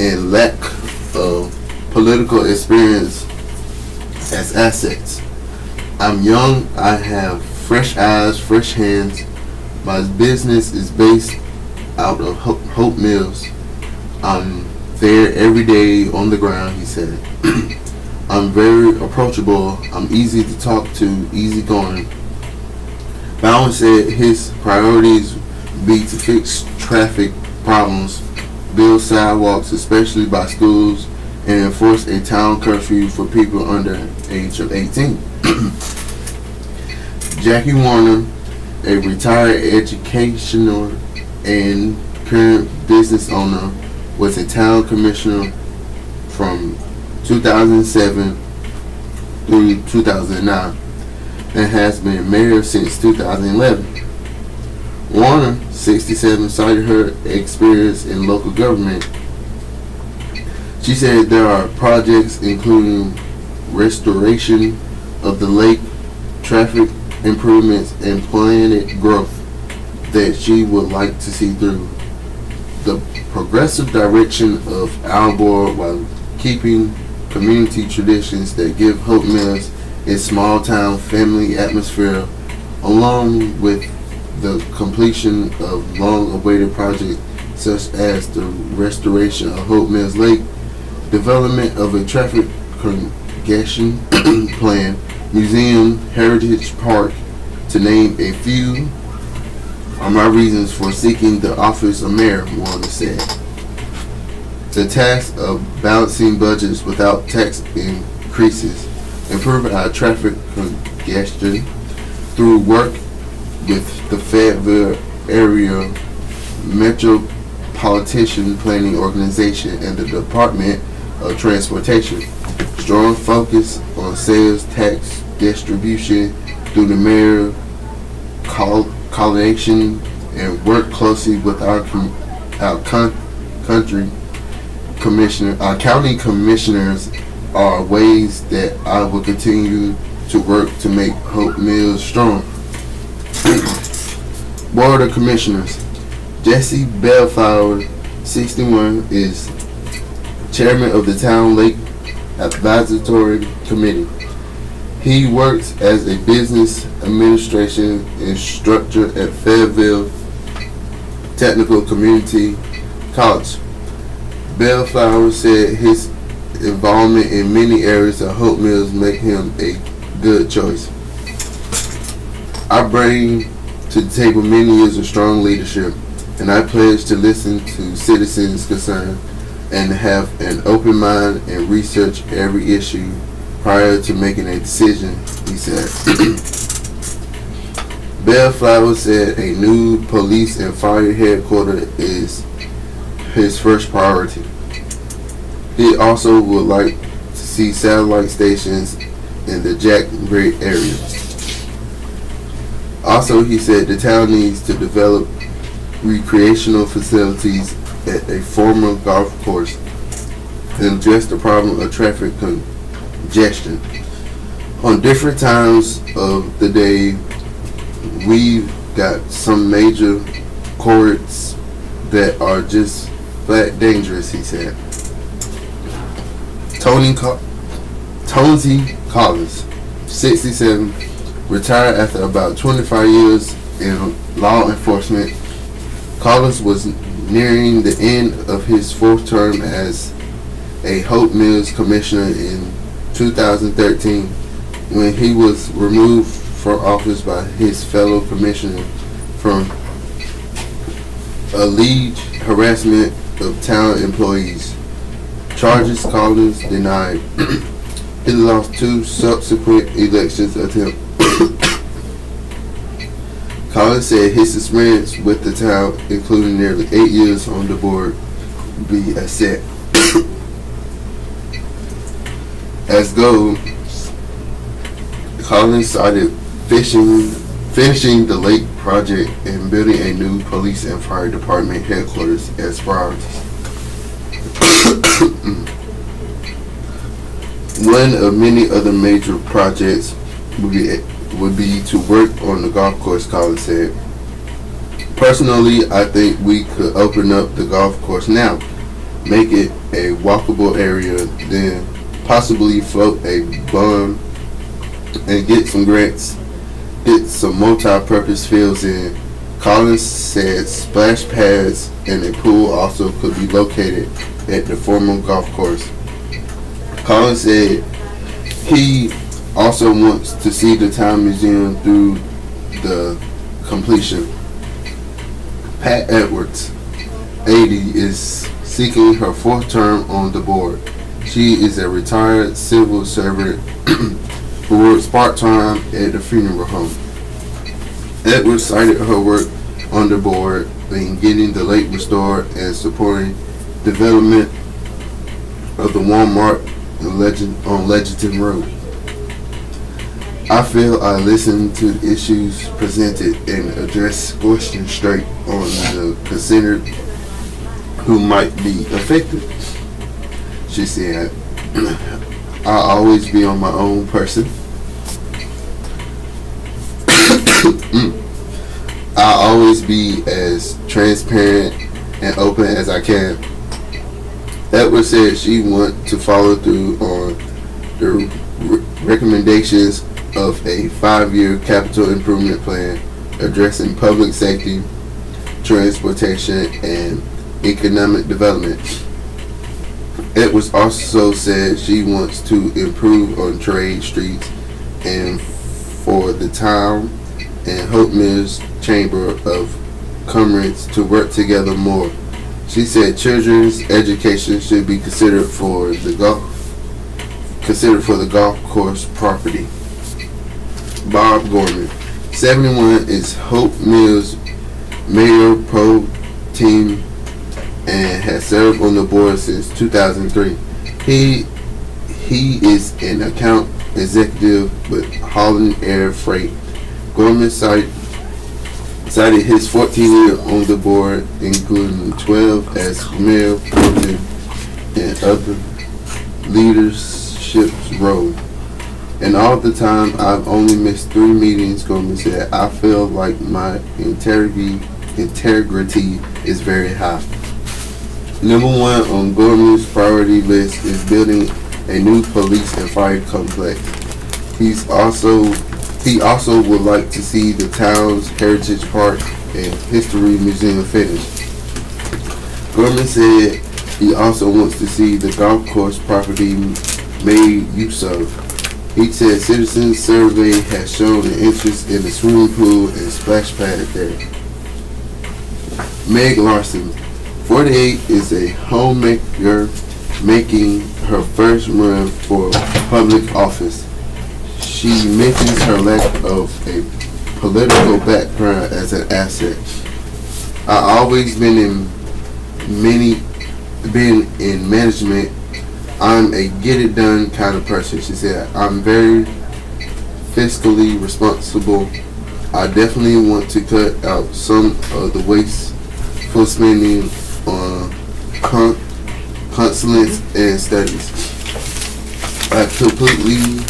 and lack of political experience as assets. I'm young, I have fresh eyes, fresh hands. My business is based out of Hope Mills. I'm there every day on the ground, he said. I'm very approachable. I'm easy to talk to, easygoing. Bowen said his priorities be to fix traffic problems, build sidewalks, especially by schools, and enforce a town curfew for people under the age of 18. Jackie Warner, a retired educational and current business owner, was a town commissioner from 2007 through 2009 and has been mayor since 2011. Warner, 67, cited her experience in local government. She said there are projects including restoration of the lake, traffic improvements, and planned growth that she would like to see through. The progressive direction of our board while keeping community traditions that give Hope Mills its small town family atmosphere, along with the completion of long-awaited projects such as the restoration of Hope Mills Lake, development of a traffic congestion plan, museum, heritage park, to name a few, are my reasons for seeking the office of mayor, Warner said. The task of balancing budgets without tax increases, improving our traffic congestion through work with the Fayetteville Area Metropolitan Planning Organization and the Department of Transportation. Strong focus on sales tax distribution through the mayor coalition and work closely with our country county commissioners are ways that I will continue to work to make Hope Mills strong. Board of Commissioners. Jesse Bellflower, 61, is chairman of the Town Lake Advisory Committee. He works as a business administration instructor at Fayetteville Technical Community College. Bellflower said his involvement in many areas of Hope Mills make him a good choice. I bring to the table many years of strong leadership, and I pledge to listen to citizens' concerns and have an open mind and research every issue prior to making a decision, he said. Bellflower said a new police and fire headquarters is his first priority. He also would like to see satellite stations in the Jack Brick area. Also, he said the town needs to develop recreational facilities at a former golf course and address the problem of traffic congestion. On different times of the day, we've got some major courts that are just flat dangerous, he said. Tonesy Collins, 67, retired after about 25 years in law enforcement. Collins was nearing the end of his fourth term as a Hope Mills commissioner in 2013 when he was removed from office by his fellow commissioner from alleged harassment of town employees. Charges Collins denied. He lost 2 subsequent elections attempts. Collins said his experience with the town, including nearly 8 years on the board, would be a set. As goal, Collins started finishing the lake project and building a new police and fire department headquarters as priorities. One of many other major projects would be to work on the golf course, Collins said. Personally, I think we could open up the golf course now, make it a walkable area, then possibly float a bond and get some grants, get some multi-purpose fields in. Collins said splash pads and a pool also could be located at the former golf course. Collins said he also wants to see the town museum through the completion. Pat Edwards, 80, is seeking her 4th term on the board. She is a retired civil servant who works part-time at the funeral home. Edwards cited her work on the board in getting the lake restored and supporting development of the Walmart on Legendton Road. I feel I listened to the issues presented and addressed questions straight on the considered who might be affected. She said, I'll always be on my own person. I'll always be as transparent and open as I can. Edwards said she wants to follow through on the recommendations of a 5-year capital improvement plan addressing public safety, transportation, and economic development. Edwards also said she wants to improve on trade streets and for the town and Hope Mills Chamber of Commerce to work together more. She said children's education should be considered for the golf course property. Bob Gorman, 71, is Hope Mills Mayor Pro Tem and has served on the board since 2003. He is an account executive with Holland Air Freight. Gorman cited his 14 years on the board, including 12 as mayor pro tem and other leadership roles. And all the time, I've only missed 3 meetings, Gorman said. I feel like my integrity is very high. Number 1 on Gorman's priority list is building a new police and fire complex. He also would like to see the town's Heritage Park and History Museum finished. Gorman said he also wants to see the golf course property made use of. He said citizens survey has shown an interest in the swimming pool and splash pad there. Meg Larson, 48, is a homemaker making her first run for public office. She mentions her lack of a political background as an asset. I always been in management. I'm a get it done kind of person, she said. I'm very fiscally responsible. I definitely want to cut out some of the wasteful spending on consultants and studies. I completely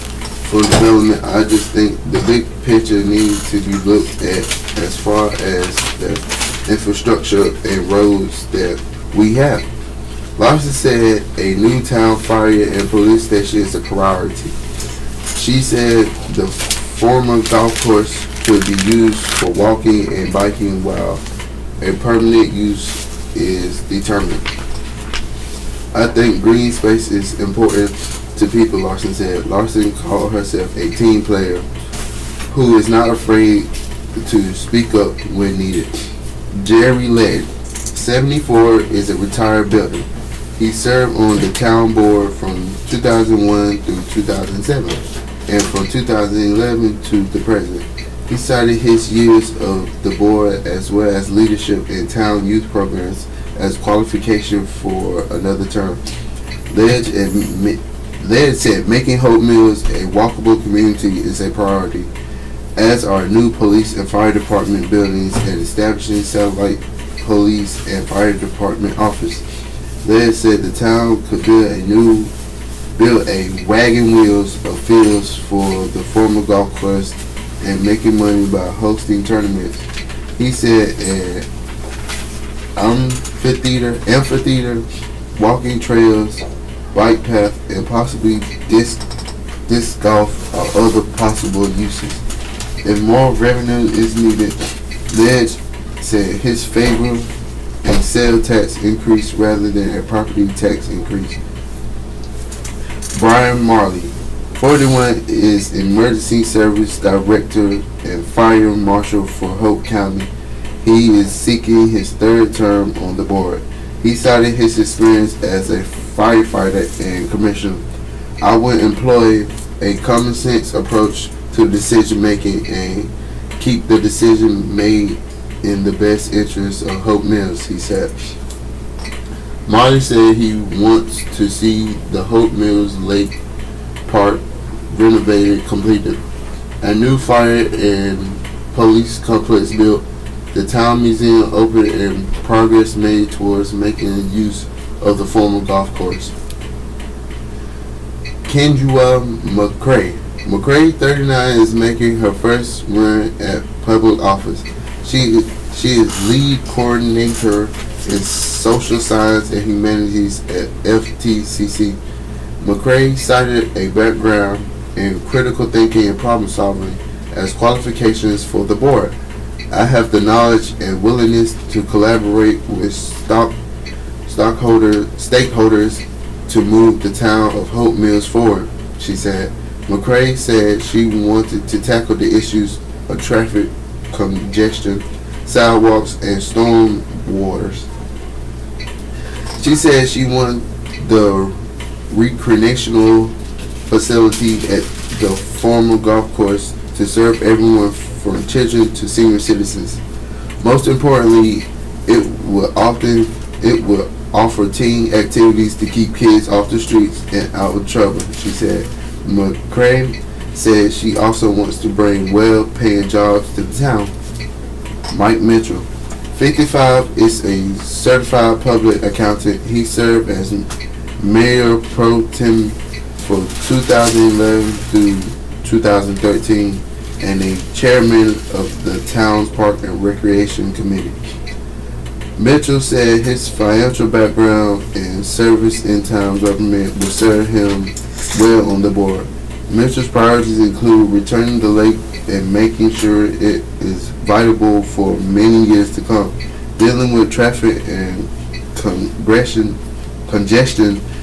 for development. I just think the big picture needs to be looked at as far as the infrastructure and roads that we have. Larson said a new town fire and police station is a priority. She said the former golf course could be used for walking and biking while a permanent use is determined. I think green space is important to people, Larson said. Larson called herself a team player who is not afraid to speak up when needed. Jerry Led, 74, is a retired builder. He served on the town board from 2001 through 2007 and from 2011 to the present. He cited his years of the board as well as leadership in town youth programs as qualification for another term. Led said making Hope Mills a walkable community is a priority, as are new police and fire department buildings and establishing satellite police and fire department office. Led said the town could build a wagon wheels of fields for the former golf course and making money by hosting tournaments. He said an amphitheater, walking trails, bike path, and possibly disc golf are other possible uses. If more revenue is needed, Led said his favor a sale tax increase rather than a property tax increase. Brian Marley, 41, is Emergency Service Director and Fire Marshal for Hope County. He is seeking his 3rd term on the board. He cited his experience as a firefighter and commissioner. I would employ a common sense approach to decision making and keep the decision made in the best interest of Hope Mills, he said. Marley said he wants to see the Hope Mills Lake Park renovated, completed, a new fire and police complex built, the town museum opened, and progress made towards making use of the former golf course. Kendra McCrae, 39, is making her first run at public office. She is lead coordinator in social science and humanities at FTCC. McCrae cited a background in critical thinking and problem solving as qualifications for the board. I have the knowledge and willingness to collaborate with stakeholders to move the town of Hope Mills forward, she said. McCrae said she wanted to tackle the issues of traffic congestion, sidewalks, and storm waters. She said she wanted the recreational facility at the former golf course to serve everyone from children to senior citizens. Most importantly, it will offer teen activities to keep kids off the streets and out of trouble, she said. McCrae said she also wants to bring well-paying jobs to the town. Mike Mitchell, 55, is a certified public accountant. He served as Mayor Pro Tem for 2011 through 2013, and a chairman of the town's Park and Recreation Committee. Mitchell said his financial background and service in town government will serve him well on the board. Mitchell's priorities include returning the lake and making sure it is viable for many years to come, dealing with traffic and congestion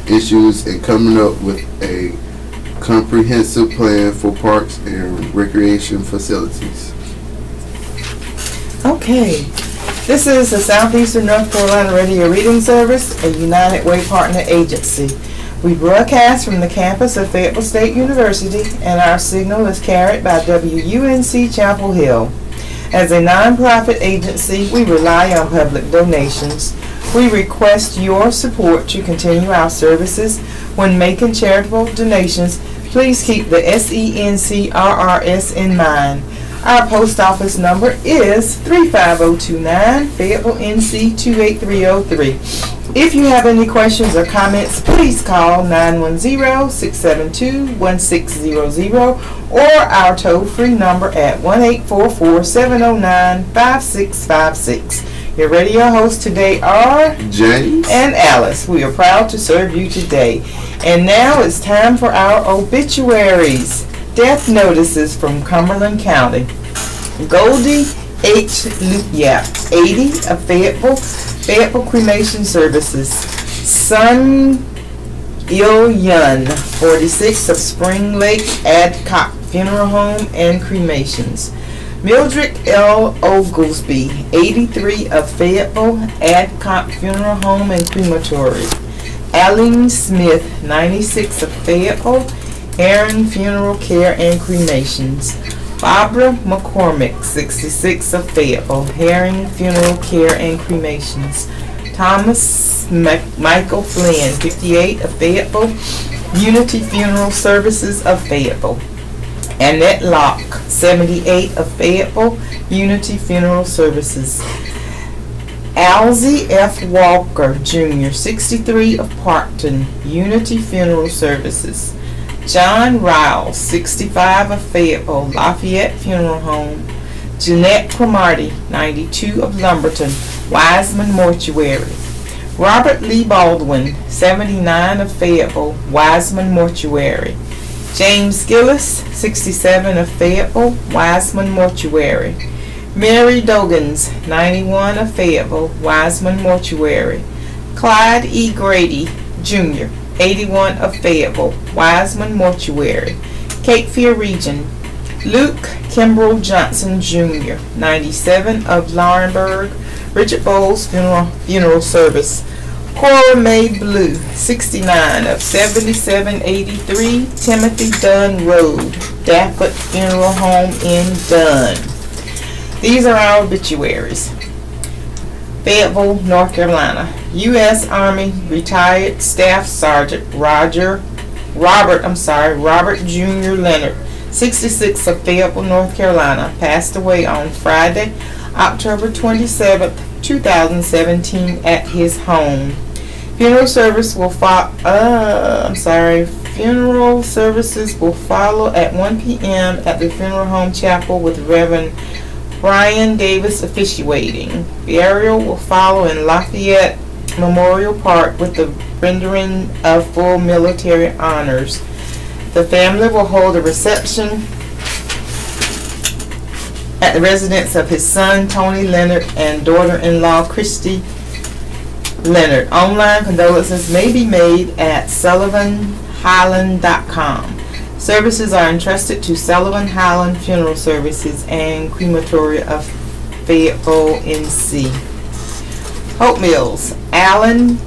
issues, and coming up with a comprehensive plan for parks and recreation facilities. Okay, this is the Southeastern North Carolina Radio Reading Service, a United Way partner agency. We broadcast from the campus of Fayetteville State University, and our signal is carried by WUNC Chapel Hill. As a nonprofit agency, we rely on public donations. We request your support to continue our services. When making charitable donations, please keep the SENCRRS in mind. Our post office number is 35029, Fayetteville, NC 28303. If you have any questions or comments, please call 910-672-1600 or our toll-free number at 1-844-709-5656. Your radio hosts today are James and Alice. We are proud to serve you today. And now it's time for our obituaries. Death notices from Cumberland County. Goldie H. Lupyap, 80, of Fayetteville Cremation Services. Sun Il Yun, 46, of Spring Lake Adcock Funeral Home and Cremations. Mildred L. Oglesby, 83, of Fayetteville Adcock Funeral Home and Crematory. Aline Smith, 96, of Fayetteville Aaron Funeral Care and Cremations. Barbara McCormick, 66, of Fayetteville Herring Funeral Care and Cremations. Thomas Michael Flynn, 58, of Fayetteville Unity Funeral Services of Fayetteville. Annette Locke, 78, of Fayetteville Unity Funeral Services. Alzie F. Walker, Jr., 63, of Parkton Unity Funeral Services. John Riles, 65, of Fayetteville Lafayette Funeral Home. Jeanette Cromartie, 92, of Lumberton Wiseman Mortuary. Robert Lee Baldwin, 79, of Fayetteville Wiseman Mortuary. James Gillis, 67, of Fayetteville Wiseman Mortuary. Mary Dogans, 91, of Fayetteville Wiseman Mortuary. Clyde E. Grady, Jr., 81, of Fayetteville Wiseman Mortuary. Cape Fear Region. Luke Kimbrell Johnson, Jr., 97, of Laurinburg Richard Bowles Funeral Service. Cora Mae Blue, 69, of 7783 Timothy Dunn Road, Dafford Funeral Home in Dunn. These are our obituaries. Fayetteville, North Carolina. U.S. Army retired Staff Sergeant Robert Jr. Leonard, 66, of Fayetteville, North Carolina, passed away on Friday, October 27, 2017, at his home. Funeral services will follow at 1 p.m. at the Funeral Home Chapel with Reverend Brian Davis officiating. Burial will follow in Lafayette Memorial Park with the rendering of full military honors. The family will hold a reception at the residence of his son Tony Leonard and daughter-in-law Christy Leonard. Online condolences may be made at sullivanhighland.com. Services are entrusted to Sullivan Highland Funeral Services and Crematory of Fayetteville, NC. Hope Mills. Alvin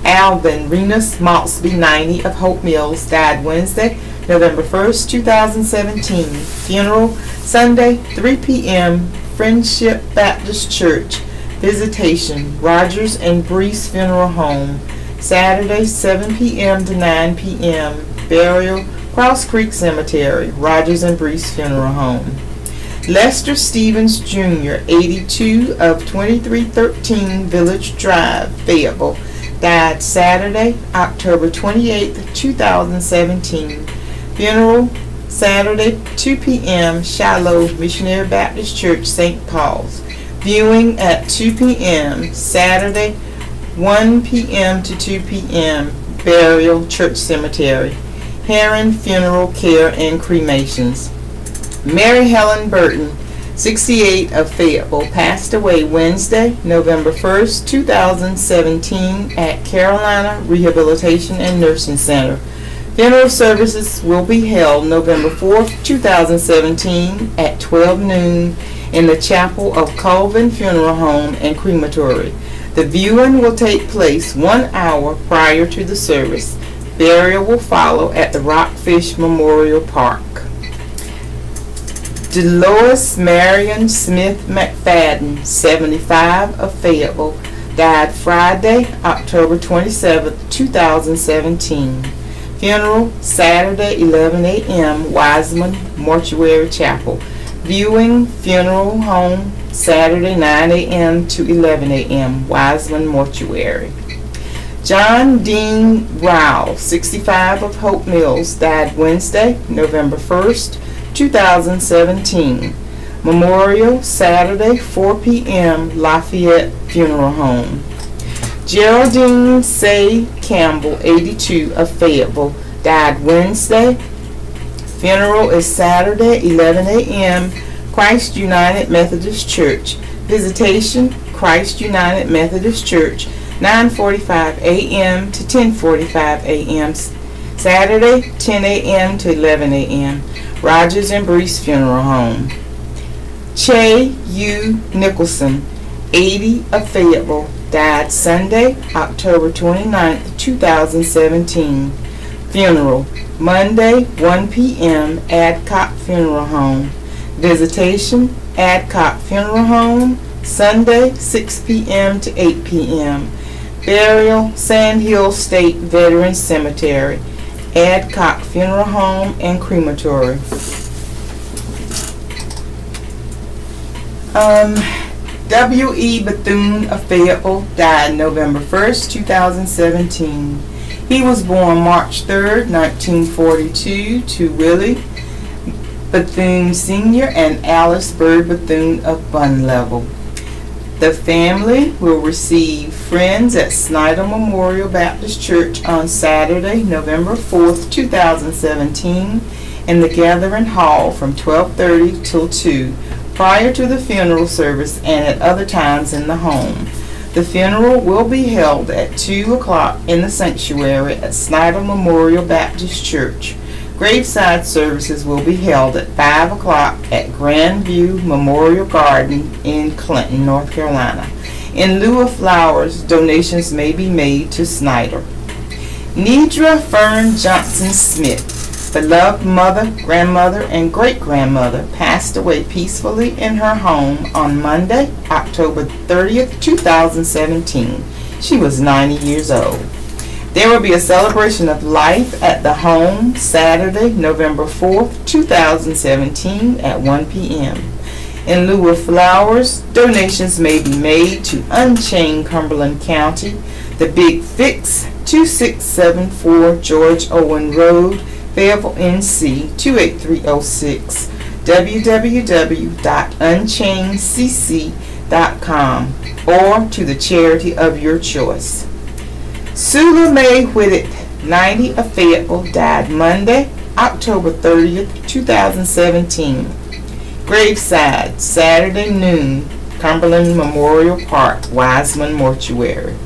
Renus Maltsby, 90, of Hope Mills, died Wednesday, November 1st, 2017. Funeral Sunday, 3 p.m. Friendship Baptist Church. Visitation, Rogers and Brees Funeral Home. Saturday, 7 p.m. to 9 p.m. Burial, Cross Creek Cemetery, Rogers and Brees Funeral Home. Lester Stevens, Jr., 82, of 2313 Village Drive, Fayetteville, died Saturday, October 28th, 2017. Funeral Saturday, 2 p.m., Shiloh Missionary Baptist Church, St. Paul's. Viewing at 2 p.m. Saturday, 1 p.m. to 2 p.m., Burial Church Cemetery. Heron Funeral Care and Cremations. Mary Helen Burton, 68, of Fayetteville, passed away Wednesday, November 1st, 2017 at Carolina Rehabilitation and Nursing Center. Funeral services will be held November 4th, 2017 at 12 noon in the chapel of Colvin Funeral Home and Crematory. The viewing will take place 1 hour prior to the service. Burial will follow at the Rockfish Memorial Park. Dolores Marion Smith McFadden, 75, of Fayetteville, died Friday, October 27, 2017. Funeral Saturday, 11 a.m., Wiseman Mortuary Chapel. Viewing funeral home Saturday, 9 a.m. to 11 a.m., Wiseman Mortuary. John Dean Rowell, 65, of Hope Mills, died Wednesday, November 1st, 2017. Memorial Saturday, 4 p.m., Lafayette Funeral Home. Geraldine Say Campbell, 82, of Fayetteville, died Wednesday. Funeral is Saturday, 11 a.m., Christ United Methodist Church. Visitation, Christ United Methodist Church, 9:45 a.m. to 10:45 a.m. Saturday, 10 a.m. to 11 a.m. Rogers and Brees Funeral Home. Che U. Nicholson, 80, of Fayetteville, died Sunday, October 29, 2017. Funeral Monday, 1 p.m., Adcock Funeral Home. Visitation, Adcock Funeral Home, Sunday, 6 p.m. to 8 p.m. Burial, Sand Hill State Veterans Cemetery, Adcock Funeral Home and Crematory. W.E. Bethune of Fayetteville died November 1st, 2017. He was born March 3rd, 1942 to Willie Bethune Sr. and Alice Bird Bethune of Bun Level. The family will receive friends at Snyder Memorial Baptist Church on Saturday, November 4th, 2017 in the Gathering Hall from 12:30 till 2 prior to the funeral service and at other times in the home. The funeral will be held at 2 o'clock in the sanctuary at Snyder Memorial Baptist Church. Graveside services will be held at 5 o'clock at Grandview Memorial Garden in Clinton, North Carolina. In lieu of flowers, donations may be made to Snyder. Nedra Fern Johnson Smith, beloved mother, grandmother, and great-grandmother, passed away peacefully in her home on Monday, October 30th, 2017. She was 90 years old. There will be a celebration of life at the home Saturday, November 4th, 2017 at 1 p.m. In lieu of flowers, donations may be made to Unchained Cumberland County, the Big Fix, 2674 George Owen Road, Fayetteville, NC 28306, www.unchainedcc.com, or to the charity of your choice. Sula Mae Whitted, 90, of Fayetteville, died Monday, October 30th, 2017. Graveside, Saturday noon, Cumberland Memorial Park, Wiseman Mortuary.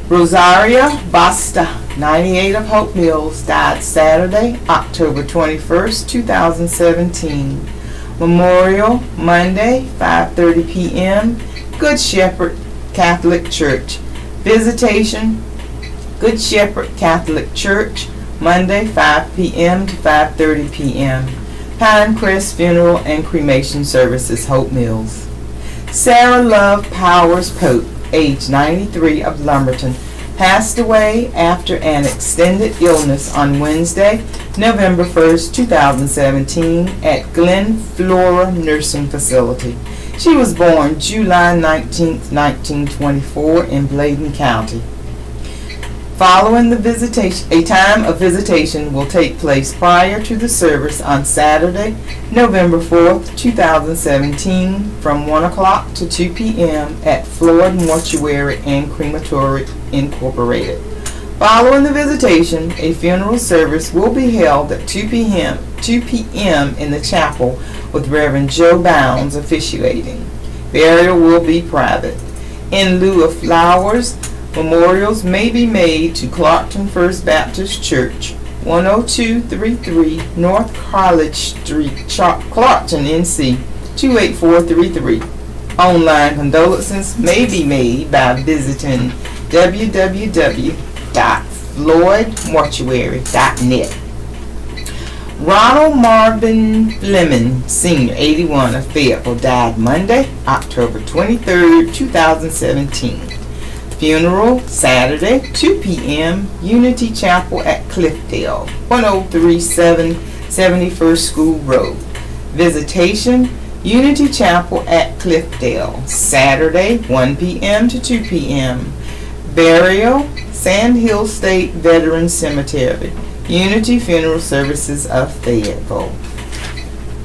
Rosaria Basta, 98, of Hope Mills, died Saturday, October 21st, 2017. Memorial, Monday, 5:30 p.m., Good Shepherd Catholic Church. Visitation, Good Shepherd Catholic Church, Monday, 5 p.m. to 5:30 p.m. Pinecrest Funeral and Cremation Services, Hope Mills. Sarah Love Powers Pope, age 93, of Lumberton, passed away after an extended illness on Wednesday, November 1st, 2017 at Glen Flora Nursing Facility. She was born July 19, 1924 in Bladen County. Following the visitation, a time of visitation will take place prior to the service on Saturday, November 4th, 2017, from 1 o'clock to 2 p.m. at Floyd Mortuary and Crematory Incorporated. Following the visitation, a funeral service will be held at 2 p.m. in the chapel with Reverend Joe Bounds officiating. Burial will be private. In lieu of flowers, memorials may be made to Clarkton First Baptist Church, 10233 North College Street, Clarkton, NC, 28433. Online condolences may be made by visiting www.floydmortuary.net. Ronald Marvin Lemon, Sr., 81, of Fayetteville, died Monday, October 23, 2017. Funeral Saturday, 2 p.m., Unity Chapel at Cliffdale, 1037 71st School Road. Visitation, Unity Chapel at Cliffdale, Saturday, 1 p.m. to 2 p.m. Burial, Sand Hill State Veterans Cemetery, Unity Funeral Services of Fayetteville.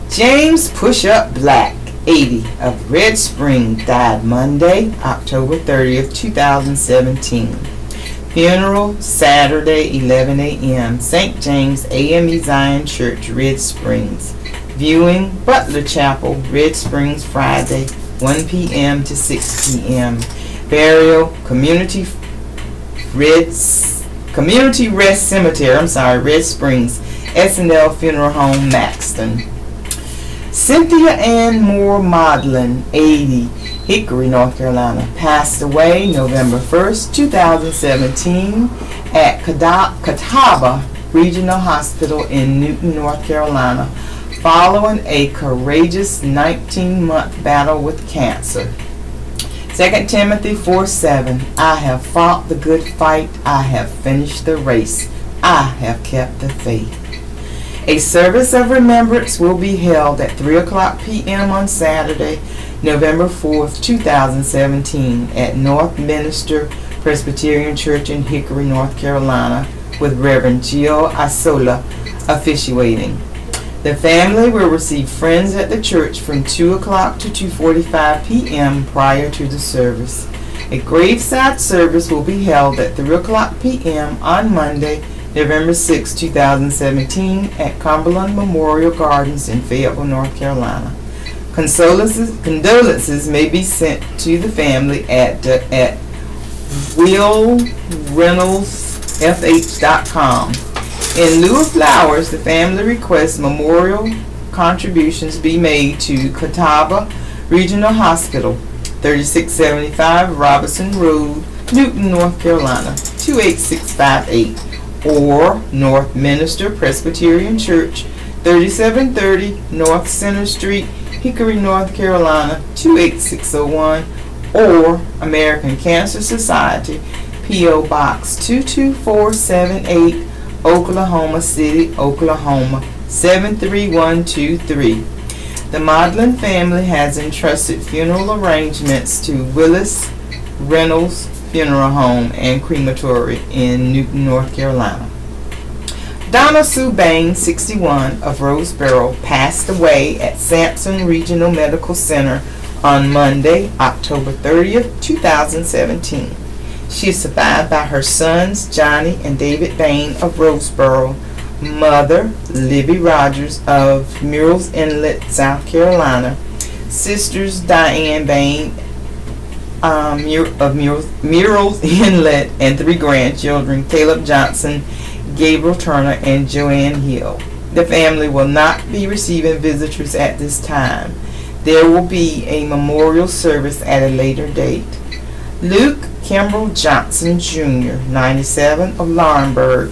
James Push-Up Black, 80, of Red Spring, died Monday, October 30th, 2017. Funeral Saturday, 11 a.m., St. James AME Zion Church, Red Springs. Viewing, Butler Chapel, Red Springs, Friday, 1 p.m. to 6 p.m. Burial, Community Rest Cemetery, Red Springs, S&L Funeral Home, Maxton. Cynthia Ann Moore Maudlin, 80, Hickory, North Carolina, passed away November 1st, 2017 at Catawba Regional Hospital in Newton, North Carolina, following a courageous 19-month battle with cancer. 2 Timothy 4:7, I have fought the good fight, I have finished the race, I have kept the faith. A service of remembrance will be held at 3 o'clock p.m. on Saturday, November 4th, 2017 at North Minister Presbyterian Church in Hickory, North Carolina, with Reverend Jill Isola officiating. The family will receive friends at the church from 2 o'clock to 2:45 p.m. prior to the service. A graveside service will be held at 3 o'clock p.m. on Monday, November 6, 2017 at Cumberland Memorial Gardens in Fayetteville, North Carolina. Condolences may be sent to the family at willreynoldsfh.com. In lieu of flowers, the family requests memorial contributions be made to Catawba Regional Hospital, 3675 Robinson Road, Newton, North Carolina, 28658, or North Minister Presbyterian Church, 3730 North Center Street, Hickory, North Carolina, 28601, or American Cancer Society, P.O. Box 22478, Oklahoma City, Oklahoma, 73123. The Maudlin family has entrusted funeral arrangements to Willis Reynolds Funeral Home and Crematory in Newton, North Carolina. Donna Sue Bain, 61, of Roseboro, passed away at Sampson Regional Medical Center on Monday, October 30th, 2017. She is survived by her sons, Johnny and David Bain of Roseboro, mother, Libby Rogers of Murrells Inlet, South Carolina, sisters, Diane Bain of Murrells Inlet, and 3 grandchildren, Caleb Johnson, Gabriel Turner, and Joanne Hill. The family will not be receiving visitors at this time. There will be a memorial service at a later date. Luke Kimbrell Johnson Jr., 97, of Laurinburg,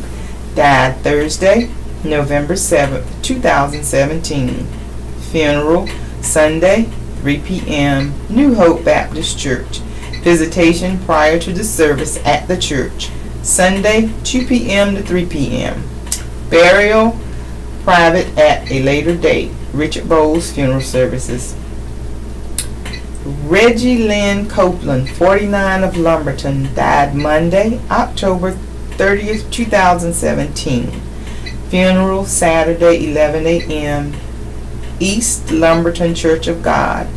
died Thursday, November 7th, 2017. Funeral Sunday, 3 p.m., New Hope Baptist Church. Visitation prior to the service at the church, Sunday, 2 p.m. to 3 p.m. Burial private at a later date. Richard Bowles Funeral Services. Reggie Lynn Copeland, 49, of Lumberton, died Monday, October 30th, 2017. Funeral Saturday, 11 a.m. East Lumberton Church of God.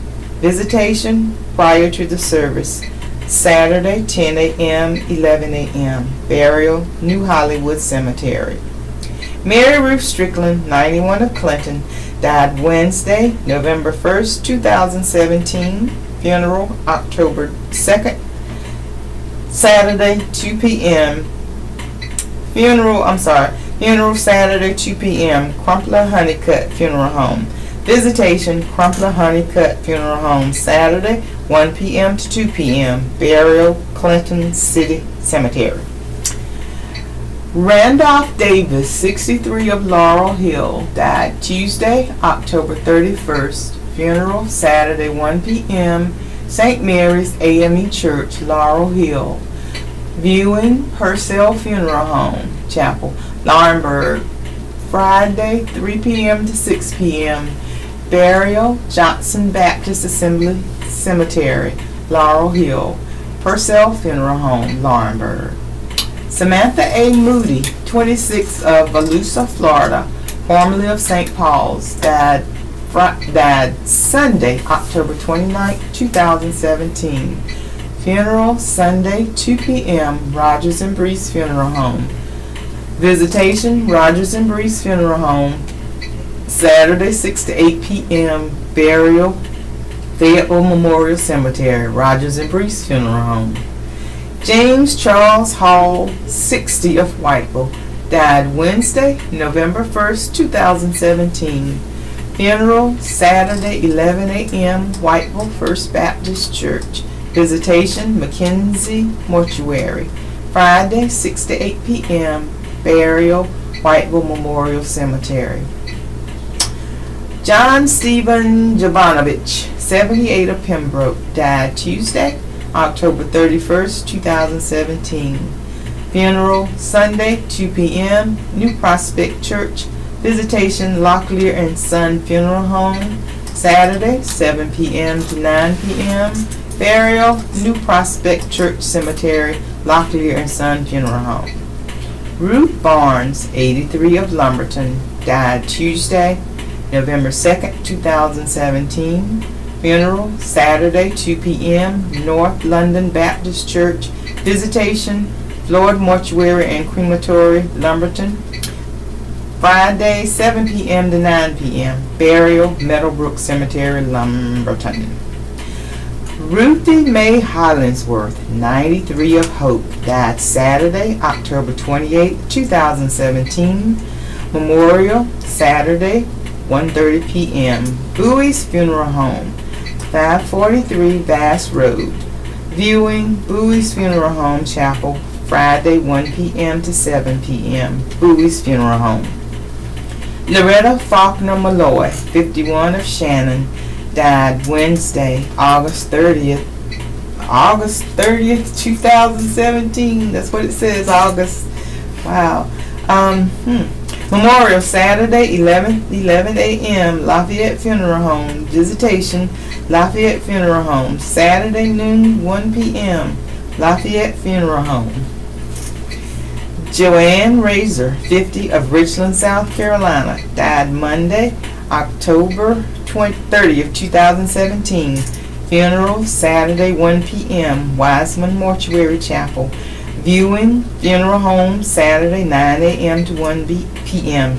Visitation prior to the service. Saturday, 10 a.m., 11 a.m. Burial, New Hollywood Cemetery. Mary Ruth Strickland, 91 of Clinton, died Wednesday, November 1st, 2017. Funeral, October 2nd, Saturday, 2 p.m. Funeral Saturday, 2 p.m. Crumpler Honeycutt Funeral Home. Visitation, Crumpler Honeycutt Funeral Home. Saturday, 1 p.m. to 2 p.m. Burial, Clinton City Cemetery. Randolph Davis, 63 of Laurel Hill, died Tuesday, October 31st. Funeral, Saturday, 1 p.m. St. Mary's AME Church, Laurel Hill. Viewing, Purcell Funeral Home, Chapel, Laurinburg. Friday, 3 p.m. to 6 p.m. Burial, Johnson Baptist Assembly Cemetery, Laurel Hill. Purcell Funeral Home, Laurinburg. Samantha A. Moody, 26 of Volusia, Florida, formerly of St. Paul's, died Sunday, October 29, 2017. Funeral, Sunday, 2 p.m., Rogers and Brees Funeral Home. Visitation, Rogers and Brees Funeral Home. Saturday, 6 to 8 p.m., Burial, Fayetteville Memorial Cemetery, Rogers and Brees Funeral Home. James Charles Hall, 60 of Whiteville, died Wednesday, November 1st, 2017. Funeral, Saturday, 11 a.m., Whiteville First Baptist Church. Visitation, Mackenzie Mortuary. Friday, 6 to 8 p.m., Burial, Whiteville Memorial Cemetery. John Stephen Jovanovich, 78 of Pembroke, died Tuesday, October 31st, 2017. Funeral, Sunday, 2 p.m., New Prospect Church. Visitation, Locklear and Son Funeral Home. Saturday, 7 p.m. to 9 p.m. Burial, New Prospect Church Cemetery, Locklear and Son Funeral Home. Ruth Barnes, 83 of Lumberton, died Tuesday, November 2nd, 2017. Funeral, Saturday, 2 p.m., North London Baptist Church. Visitation, Floyd Mortuary and Crematory, Lumberton. Friday, 7 p.m. to 9 p.m. Burial, Meadowbrook Cemetery, Lumberton. Ruthie Mae Hollingsworth, 93 of Hope, died Saturday, October 28, 2017. Memorial, Saturday, 1:30 p.m. Bowie's Funeral Home, 543 Bass Road. Viewing, Bowie's Funeral Home Chapel, Friday, 1 p.m. to 7 p.m. Bowie's Funeral Home. Loretta Faulkner Malloy, 51 of Shannon, died Wednesday, August 30th, 2017. That's what it says, August. Wow. Memorial, Saturday, 11 a.m., Lafayette Funeral Home. Visitation, Lafayette Funeral Home. Saturday noon, 1 p.m., Lafayette Funeral Home. Joanne Razor, 50 of Richland, South Carolina, died Monday, October 30th, 2017. Funeral, Saturday, 1 p.m., Wiseman Mortuary Chapel. Viewing, Funeral Home, Saturday, 9 a.m. to 1 p.m.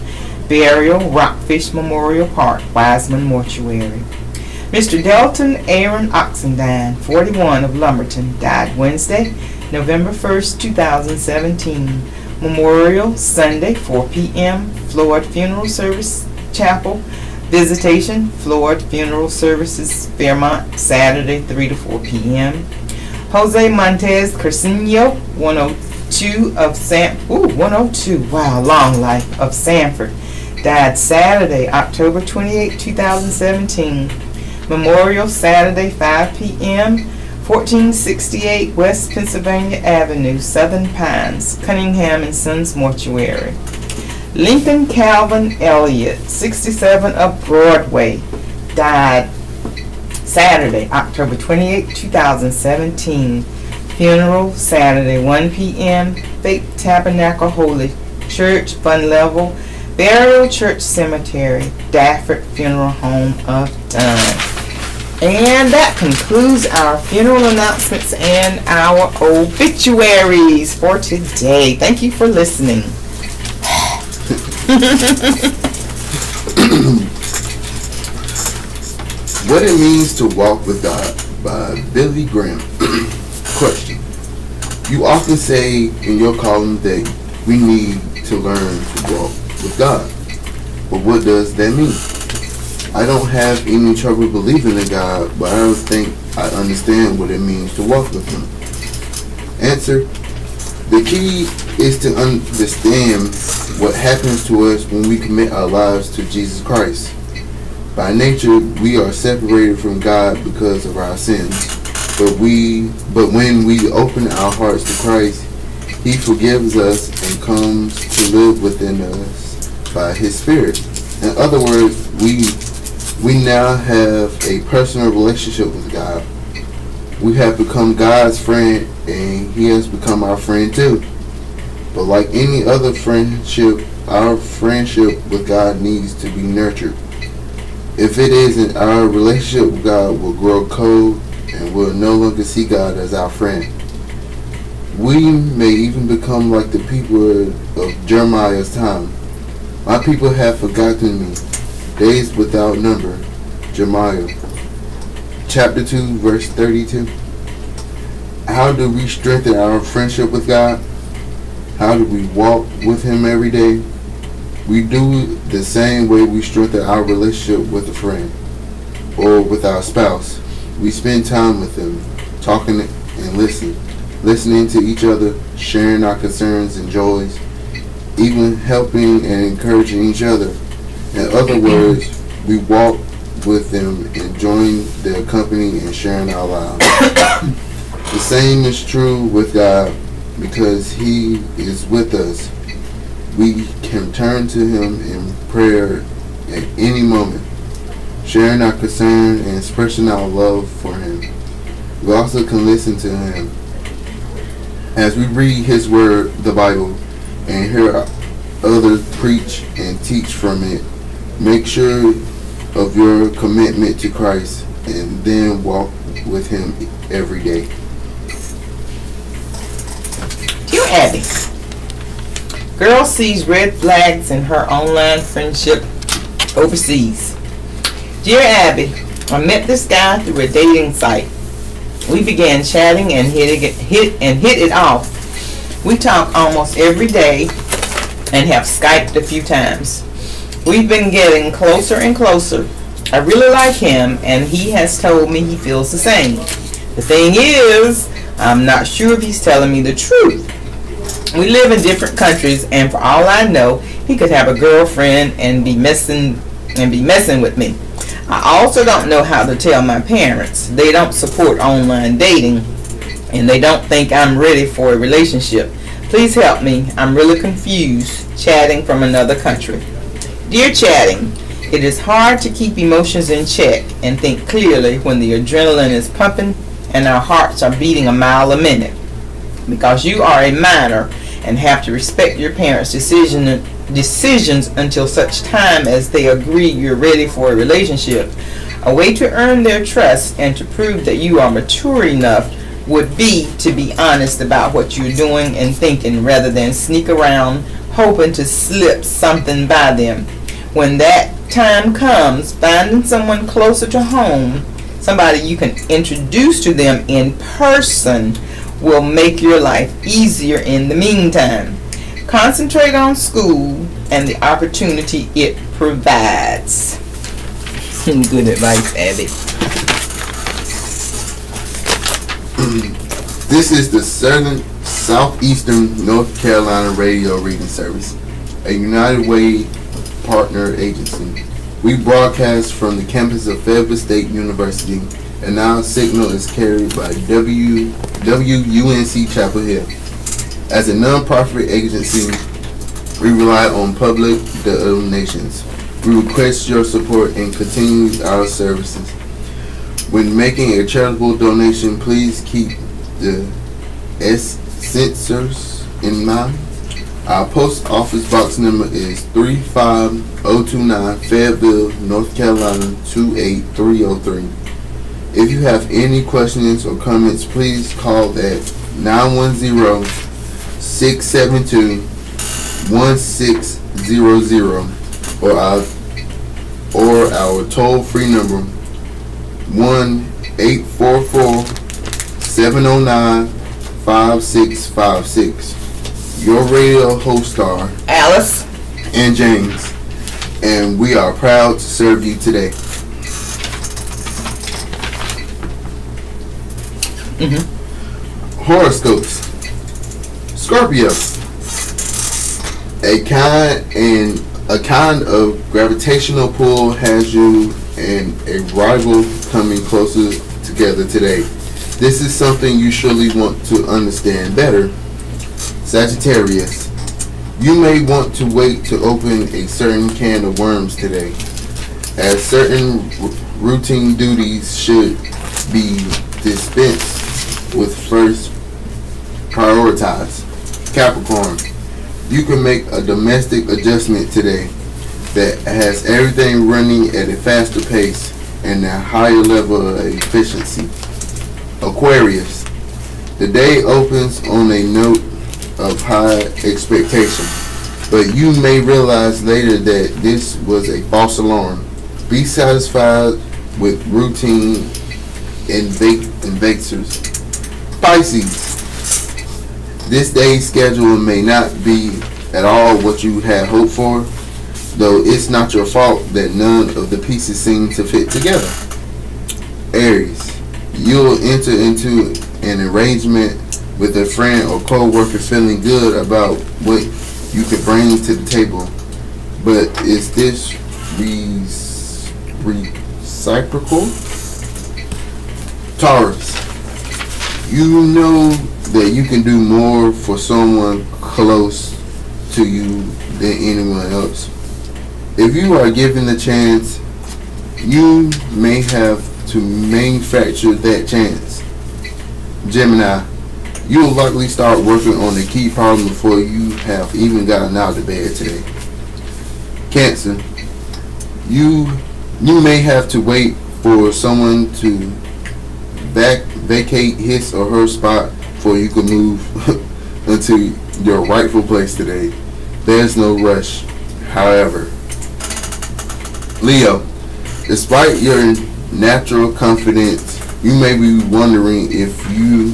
Burial, Rockfish Memorial Park, Wiseman Mortuary. Mr. Delton Aaron Oxendine, 41 of Lumberton, died Wednesday, November 1st, 2017. Memorial, Sunday, 4 p.m., Floyd Funeral Service Chapel. Visitation, Floyd Funeral Services, Fairmont, Saturday, 3 to 4 p.m. Jose Montez Carcinio, 102 of 102, wow, long life, of Sanford, died Saturday, October 28, 2017. Memorial, Saturday, 5 p.m., 1468 West Pennsylvania Avenue, Southern Pines, Cunningham and Sons Mortuary. Lincoln Calvin Elliott, 67 of Broadway, died Saturday, October 28, 2017. Funeral Saturday 1 p.m. Faith Tabernacle Holy Church Fund Level. Burial Church Cemetery, Dafford Funeral Home of Dunn. And that concludes our funeral announcements and our obituaries for today. Thank you for listening. What it means to walk with God by Billy Graham. Question. You often say in your column that we need to learn to walk with God. But what does that mean? I don't have any trouble believing in God, but I don't think I understand what it means to walk with Him. Answer. The key is to understand what happens to us when we commit our lives to Jesus Christ. By nature, we are separated from God because of our sins. But when we open our hearts to Christ, He forgives us and comes to live within us by His Spirit. In other words, we now have a personal relationship with God. We have become God's friend, and He has become our friend too. But like any other friendship, our friendship with God needs to be nurtured. If it isn't, our relationship with God will grow cold and we'll no longer see God as our friend. We may even become like the people of Jeremiah's time. My people have forgotten me, days without number. Jeremiah chapter 2 verse 32. How do we strengthen our friendship with God? How do we walk with Him every day? We do the same way we strengthen our relationship with a friend or with our spouse. We spend time with them, talking and listening to each other, sharing our concerns and joys, even helping and encouraging each other. In other words, we walk with them, enjoying their company and sharing our lives. The same is true with God. Because He is with us, we can turn to Him in prayer at any moment, sharing our concern and expressing our love for Him. We also can listen to Him as we read His Word, the Bible, and hear others preach and teach from it. Make sure of your commitment to Christ and then walk with Him every day. Dear Abby, girl sees red flags in her online friendship overseas. Dear Abby, I met this guy through a dating site. We began chatting and hit it off. We talk almost every day and have Skyped a few times. We've been getting closer and closer. I really like him, and he has told me he feels the same. The thing is, I'm not sure if he's telling me the truth. We live in different countries, and for all I know, he could have a girlfriend and be messing with me. I also don't know how to tell my parents. They don't support online dating, and they don't think I'm ready for a relationship. Please help me. I'm really confused, chatting from another country. Dear chatting, it is hard to keep emotions in check and think clearly when the adrenaline is pumping and our hearts are beating a mile a minute. Because you are a minor and have to respect your parents' decisions until such time as they agree you're ready for a relationship. A way to earn their trust and to prove that you are mature enough would be to be honest about what you're doing and thinking rather than sneak around hoping to slip something by them. When that time comes, finding someone closer to home, somebody you can introduce to them in person, will make your life easier in the meantime. Concentrate on school and the opportunity it provides. Good advice, Abby. This is the Southeastern North Carolina Radio Reading Service, a United Way partner agency. We broadcast from the campus of Fayetteville State University, and our signal is carried by WUNC Chapel Hill. As a non-profit agency, we rely on public donations. We request your support and continue our services. When making a charitable donation, please keep the sensors in mind. Our post office box number is 35029, Fayetteville, North Carolina 28303. If you have any questions or comments, please call at 910-672-1600 or our toll-free number 1-844-709-5656. Your radio host are Alice and James, and we are proud to serve you today. Horoscopes. Scorpio. A kind of gravitational pull has you and a rival coming closer together today. This is something you surely want to understand better. Sagittarius. You may want to wait to open a certain can of worms today, as certain routine duties should be dispensed with first prioritize. Capricorn. You can make a domestic adjustment today that has everything running at a faster pace and a higher level of efficiency. Aquarius. The day opens on a note of high expectation, but you may realize later that this was a false alarm. Be satisfied with routine invaders. Pisces. This day's schedule may not be at all what you had hoped for, though it's not your fault that none of the pieces seem to fit together. Aries. You'll enter into an arrangement with a friend or co-worker feeling good about what you could bring to the table, but is this reciprocal? Taurus. You know that you can do more for someone close to you than anyone else. If you are given the chance, you may have to manufacture that chance. Gemini. You will likely start working on a key problem before you have even gotten out of bed today. Cancer. You may have to wait for someone to vacate his or her spot before you can move into your rightful place today. There's no rush, however. Leo. Despite your natural confidence, you may be wondering if you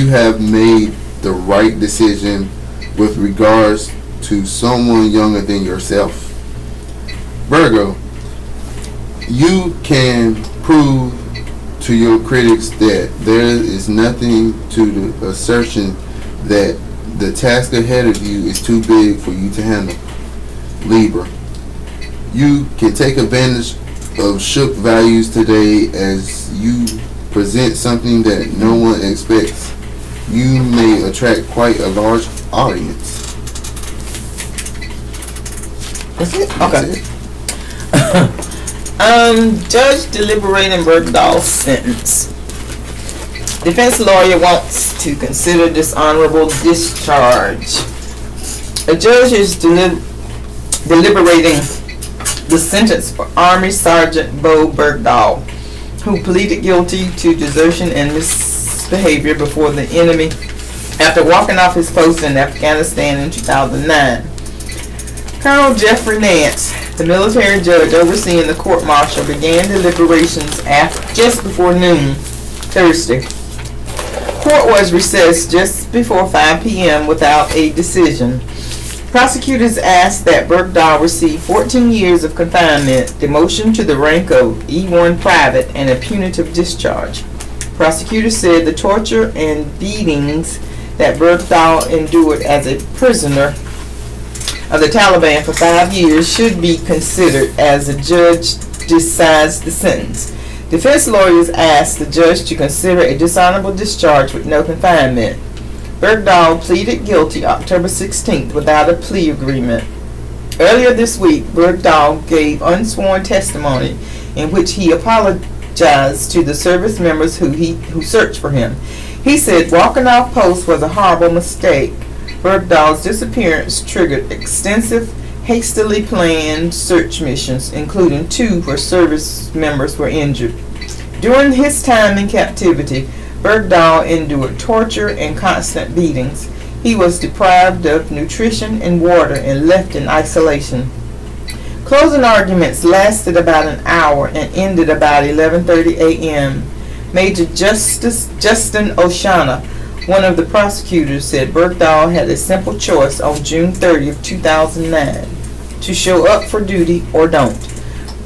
have made the right decision with regards to someone younger than yourself. Virgo. You can prove to your critics that there is nothing to the assertion that the task ahead of you is too big for you to handle. Libra. You can take advantage of shook values today as you present something that no one expects. You may attract quite a large audience. That's it? Okay. Judge deliberating Bergdahl's sentence. Defense lawyer wants to consider dishonorable discharge. A judge is deliberating the sentence for Army Sergeant Bo Bergdahl, who pleaded guilty to desertion and misbehavior before the enemy after walking off his post in Afghanistan in 2009. Colonel Jeffrey Nance, the military judge overseeing the court-martial, began deliberations just before noon Thursday. Court was recessed just before 5 p.m. without a decision. Prosecutors asked that Bergdahl receive 14 years of confinement, demotion to the rank of E1 private, and a punitive discharge. Prosecutors said the torture and beatings that Bergdahl endured as a prisoner of the Taliban for 5 years should be considered as the judge decides the sentence. Defense lawyers asked the judge to consider a dishonorable discharge with no confinement. Bergdahl pleaded guilty October 16th without a plea agreement. Earlier this week, Bergdahl gave unsworn testimony in which he apologized to the service members who searched for him. He said walking off post was a horrible mistake. Bergdahl's disappearance triggered extensive, hastily planned search missions, including 2 where service members were injured. During his time in captivity, Bergdahl endured torture and constant beatings. He was deprived of nutrition and water and left in isolation. Closing arguments lasted about an hour and ended about 11:30 a.m. Major Justice Justin O'Shannah, one of the prosecutors, said Bergdahl had a simple choice on June 30th, 2009, to show up for duty or don't.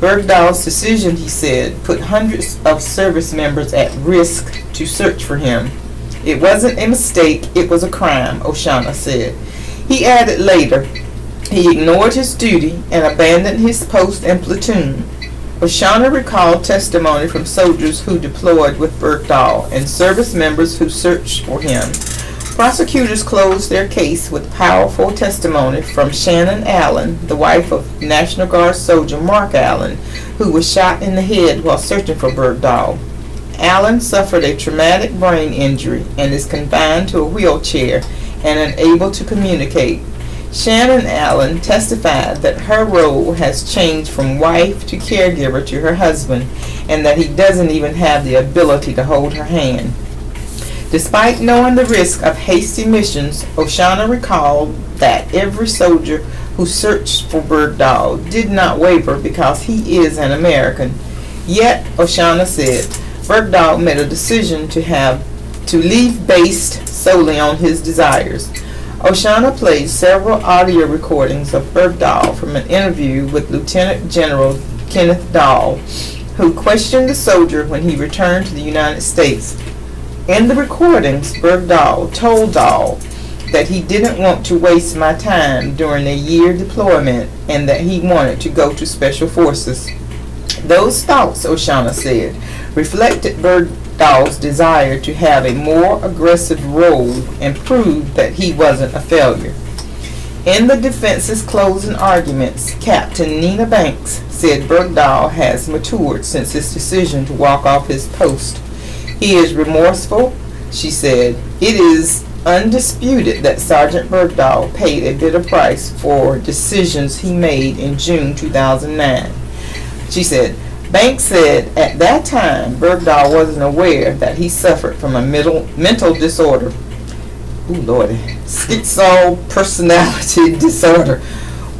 Bergdahl's decision, he said, put hundreds of service members at risk to search for him. It wasn't a mistake, it was a crime, O'Shannah said. He added later, he ignored his duty and abandoned his post and platoon. O'Shannah recalled testimony from soldiers who deployed with Bergdahl and service members who searched for him. Prosecutors closed their case with powerful testimony from Shannon Allen, the wife of National Guard soldier Mark Allen, who was shot in the head while searching for Bergdahl. Allen suffered a traumatic brain injury and is confined to a wheelchair and unable to communicate. Shannon Allen testified that her role has changed from wife to caregiver to her husband, and that he doesn't even have the ability to hold her hand. Despite knowing the risk of hasty missions, O'Shannah recalled that every soldier who searched for Bergdahl did not waver because he is an American. Yet, O'Shannah said, Bergdahl made a decision to leave based solely on his desires. O'Shannah played several audio recordings of Bergdahl from an interview with Lieutenant General Kenneth Dahl, who questioned the soldier when he returned to the United States. In the recordings, Bergdahl told Dahl that he didn't want to waste my time during a year deployment and that he wanted to go to Special Forces. Those thoughts, O'Shannah said, reflected Bergdahl's desire to have a more aggressive role and proved that he wasn't a failure. In the defense's closing arguments, Captain Nina Banks said Bergdahl has matured since his decision to walk off his post. He is remorseful, she said. It is undisputed that Sergeant Bergdahl paid a bitter price for decisions he made in June 2009. She said, Banks said at that time Bergdahl wasn't aware that he suffered from a mental disorder. Ooh, Lordy. Schizoid personality disorder,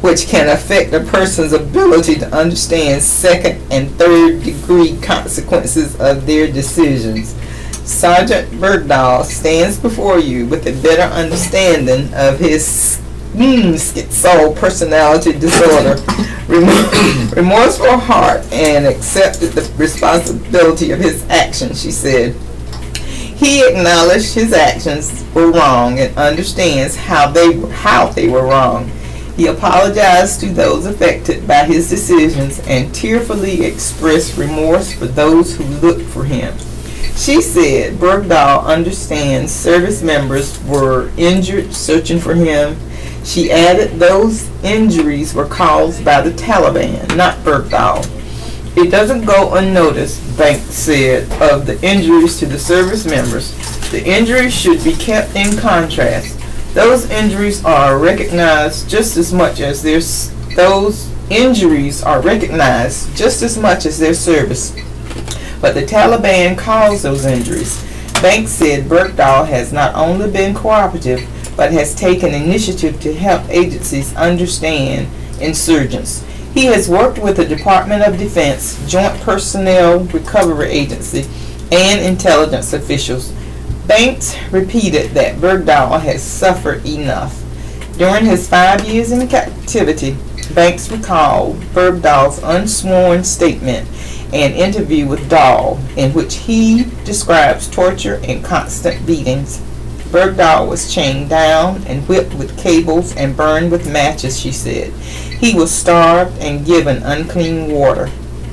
which can affect a person's ability to understand second and third degree consequences of their decisions. Sergeant Bergdahl stands before you with a better understanding of his schizoid personality disorder, remorseful heart, and accepted the responsibility of his actions, she said. He acknowledged his actions were wrong and understands how they were wrong. He apologized to those affected by his decisions and tearfully expressed remorse for those who looked for him. She said Bergdahl understands service members were injured searching for him. She added those injuries were caused by the Taliban, not Bergdahl. It doesn't go unnoticed, Banks said, of the injuries to the service members. The injuries should be kept in contrast. Those injuries are recognized just as much as their service. But the Taliban caused those injuries. Banks said Bergdahl has not only been cooperative, but has taken initiative to help agencies understand insurgents. He has worked with the Department of Defense, Joint Personnel Recovery Agency, and intelligence officials. Banks repeated that Bergdahl has suffered enough. During his 5 years in captivity, Banks recalled Bergdahl's unsworn statement and interview with Dahl, in which he describes torture and constant beatings. Bergdahl was chained down and whipped with cables and burned with matches, she said. He was starved and given unclean water.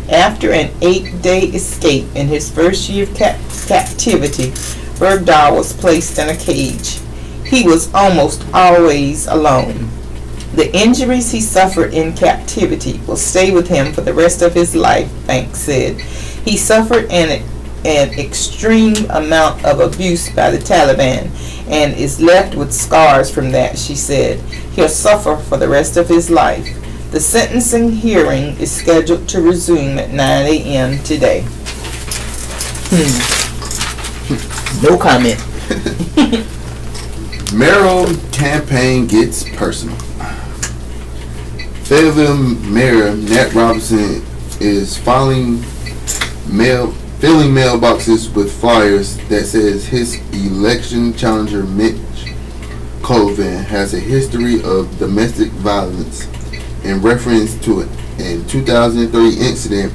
After an 8-day escape in his first year of captivity, Bergdahl was placed in a cage. He was almost always alone. The injuries he suffered in captivity will stay with him for the rest of his life, Banks said. He suffered an an extreme amount of abuse by the Taliban and is left with scars from that, she said. He'll suffer for the rest of his life. The sentencing hearing is scheduled to resume at 9 a.m. today. No comment. Mayoral campaign gets personal. Fayetteville Mayor Nat Robinson is filling mailboxes with flyers that says his election challenger Mitch Colvin has a history of domestic violence in reference to an 2003 incident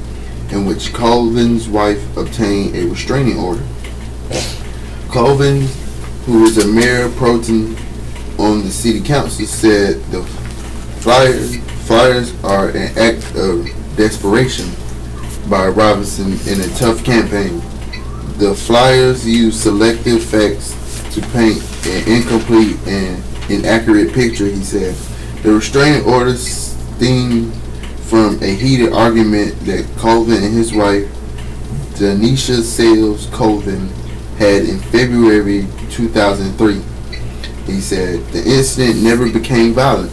in which Colvin's wife obtained a restraining order. Colvin, who is a mayor pro tem on the city council, said the flyers are an act of desperation by Robinson in a tough campaign. The flyers use selective facts to paint an incomplete and inaccurate picture, he said. The restraining order stemmed from a heated argument that Colvin and his wife, Denisha Sales Colvin, had in February 2003. He said the incident never became violent.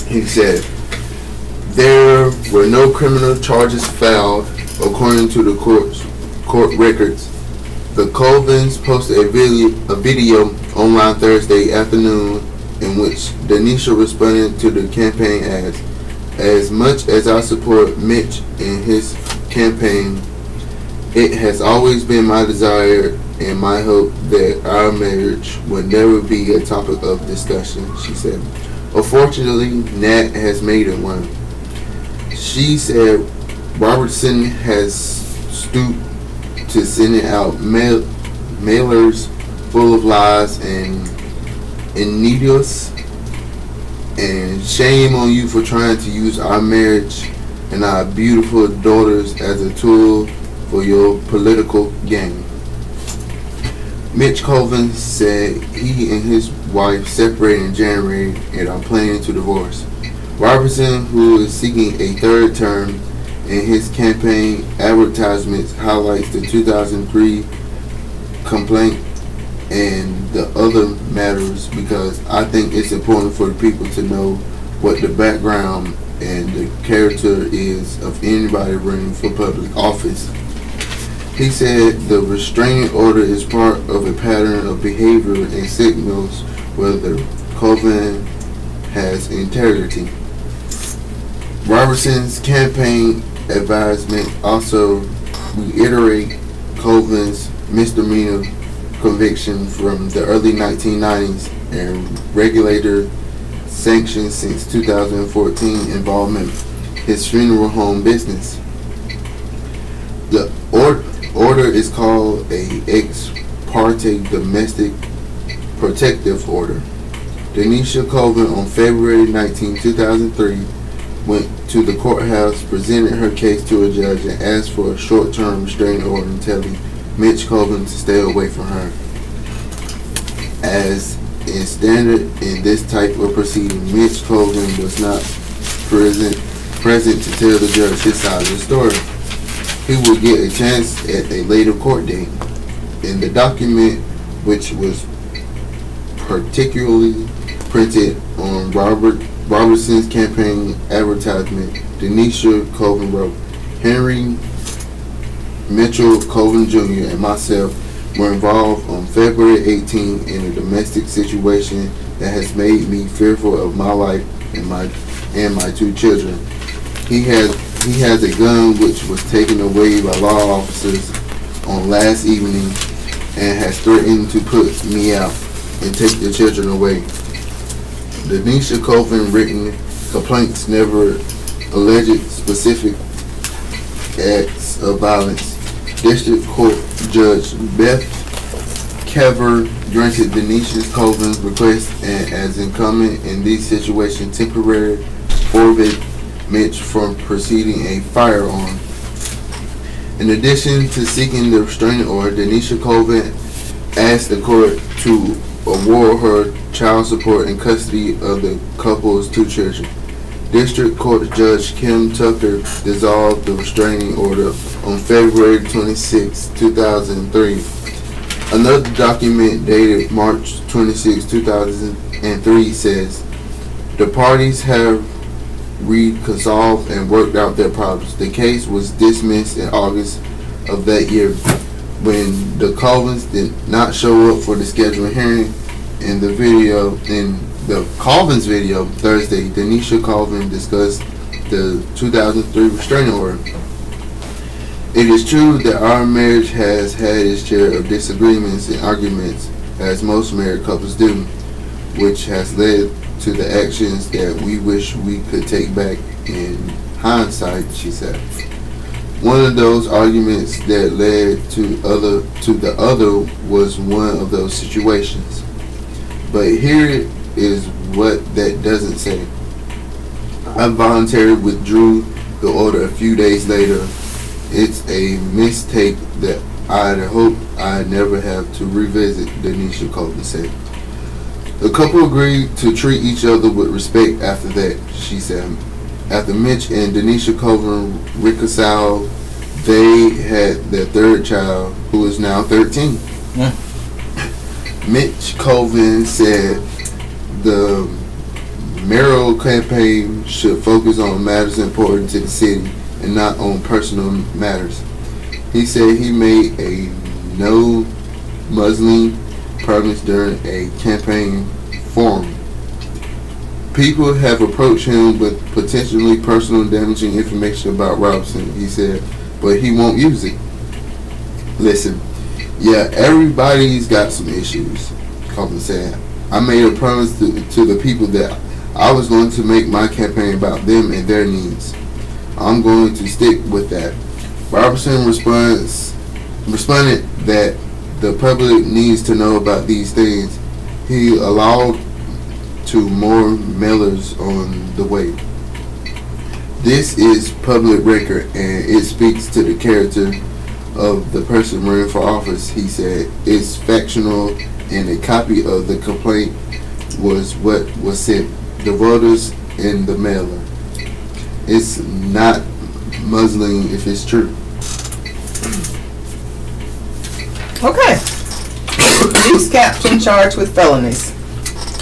He said there were no criminal charges filed according to the court records. The Colvins posted a video online Thursday afternoon in which Denisha responded to the campaign ads. As much as I support Mitch in his campaign, it has always been my desire and my hope that our marriage would never be a topic of discussion, she said. Unfortunately, Nat has made it one. She said Robertson has stooped to sending out mailers full of lies and innuendos, and shame on you for trying to use our marriage and our beautiful daughters as a tool for your political gain. Mitch Colvin said he and his wife separated in January and are planning to divorce. Robertson, who is seeking a third term, in his campaign advertisements highlights the 2003 complaint and the other matters because I think it's important for the people to know what the background and the character is of anybody running for public office. He said the restraining order is part of a pattern of behavior and signals whether Colvin has integrity. Robertson's campaign advisement also reiterate Colvin's misdemeanor conviction from the early 1990s and regulator sanctions since 2014 involvement his funeral home business. The order is called a ex parte domestic protective order. Denisha Colvin on February 19, 2003 went to the courthouse, presented her case to a judge, and asked for a short-term restraining order telling Mitch Colvin to stay away from her. As is standard in this type of proceeding, Mitch Colvin was not present to tell the judge his side of the story. He will get a chance at a later court date. In the document, which was particularly printed on Robertson's campaign advertisement, Denisha Colvin wrote, Henry Mitchell Colvin Jr. and myself were involved on February 18 in a domestic situation that has made me fearful of my life and my two children. He has a gun which was taken away by law officers on last evening and has threatened to put me out and take the children away. Denisha Colvin written complaints never alleged specific acts of violence. District Court Judge Beth Kever granted Denisha Colvin's request and, as incumbent in these situations, temporarily forbade Mitch from proceeding a firearm. In addition to seeking the restraining order, Denisha Colvin asked the court to award her child support and custody of the couple's two children. District Court Judge Kim Tucker dissolved the restraining order on February 26, 2003. Another document dated March 26, 2003 says, the parties have reconciled and worked out their problems. The case was dismissed in August of that year when the Colvins did not show up for the scheduled hearing. In the Colvins video Thursday, Denisha Colvin discussed the 2003 restraining order. It is true that our marriage has had its share of disagreements and arguments, as most married couples do, which has led to the actions that we wish we could take back in hindsight, she said. One of those arguments that led to the other was one of those situations. But here is what that doesn't say. I voluntarily withdrew the order a few days later. It's a mistake that I'd hope I never have to revisit, Denisha Colvin said. The couple agreed to treat each other with respect after that, she said. After Mitch and Denisha Colvin reconciled, they had their third child, who is now 13. Yeah. Mitch Colvin said the mayoral campaign should focus on matters important to the city and not on personal matters. He said he made a no Muslim promise during a campaign forum. People have approached him with potentially personal damaging information about Robinson, he said, but he won't use it. Listen, yeah, everybody's got some issues, Colvin said. I made a promise to the people that I was going to make my campaign about them and their needs. I'm going to stick with that. Robertson responded that the public needs to know about these things. He allowed to more mailers on the way. This is public record and it speaks to the character of the person running for office, he said. It's factual and a copy of the complaint was what was sent the voters in the mailer. It's not Muslim if it's true. Okay. Police captain charged with felonies.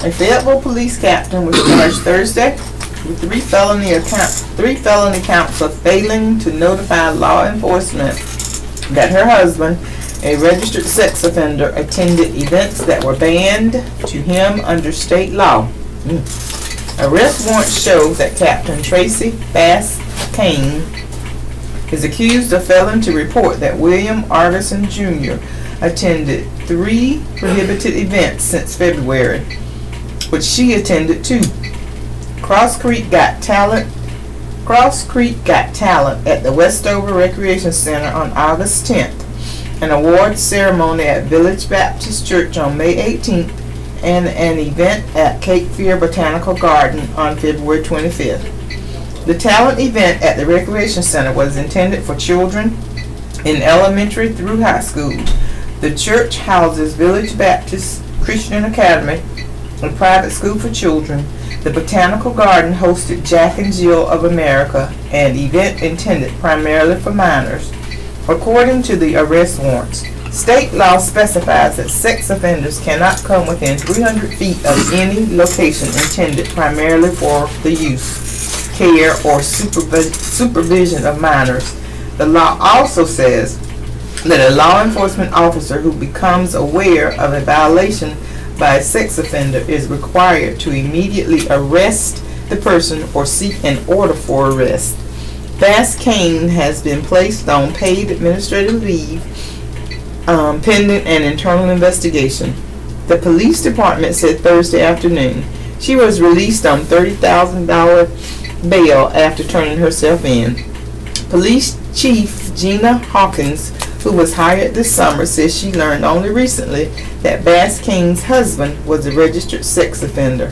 A Fayetteville police captain was charged Thursday with three felony counts of failing to notify law enforcement that her husband, a registered sex offender, attended events that were banned to him under state law. Arrest warrants show that Captain Tracy Bass Kane is accused of failing to report that William Argerson Jr. attended 3 prohibited events since February, which she attended too. Cross Creek Got Talent at the Westover Recreation Center on August 10th, an awards ceremony at Village Baptist Church on May 18th, and an event at Cape Fear Botanical Garden on February 25th. The talent event at the Recreation Center was intended for children in elementary through high school. The church houses Village Baptist Christian Academy, a private school for children. The Botanical Garden hosted Jack and Jill of America, an event intended primarily for minors. According to the arrest warrants, state law specifies that sex offenders cannot come within 300 feet of any location intended primarily for the use, care, or supervision of minors. The law also says that a law enforcement officer who becomes aware of a violation by a sex offender is required to immediately arrest the person or seek an order for arrest. Bass Kane has been placed on paid administrative leave pending an internal investigation. The police department said Thursday afternoon she was released on $30,000 bail after turning herself in. Police Chief Gina Hawkins, who was hired this summer, says she learned only recently that Bass Kane's husband was a registered sex offender.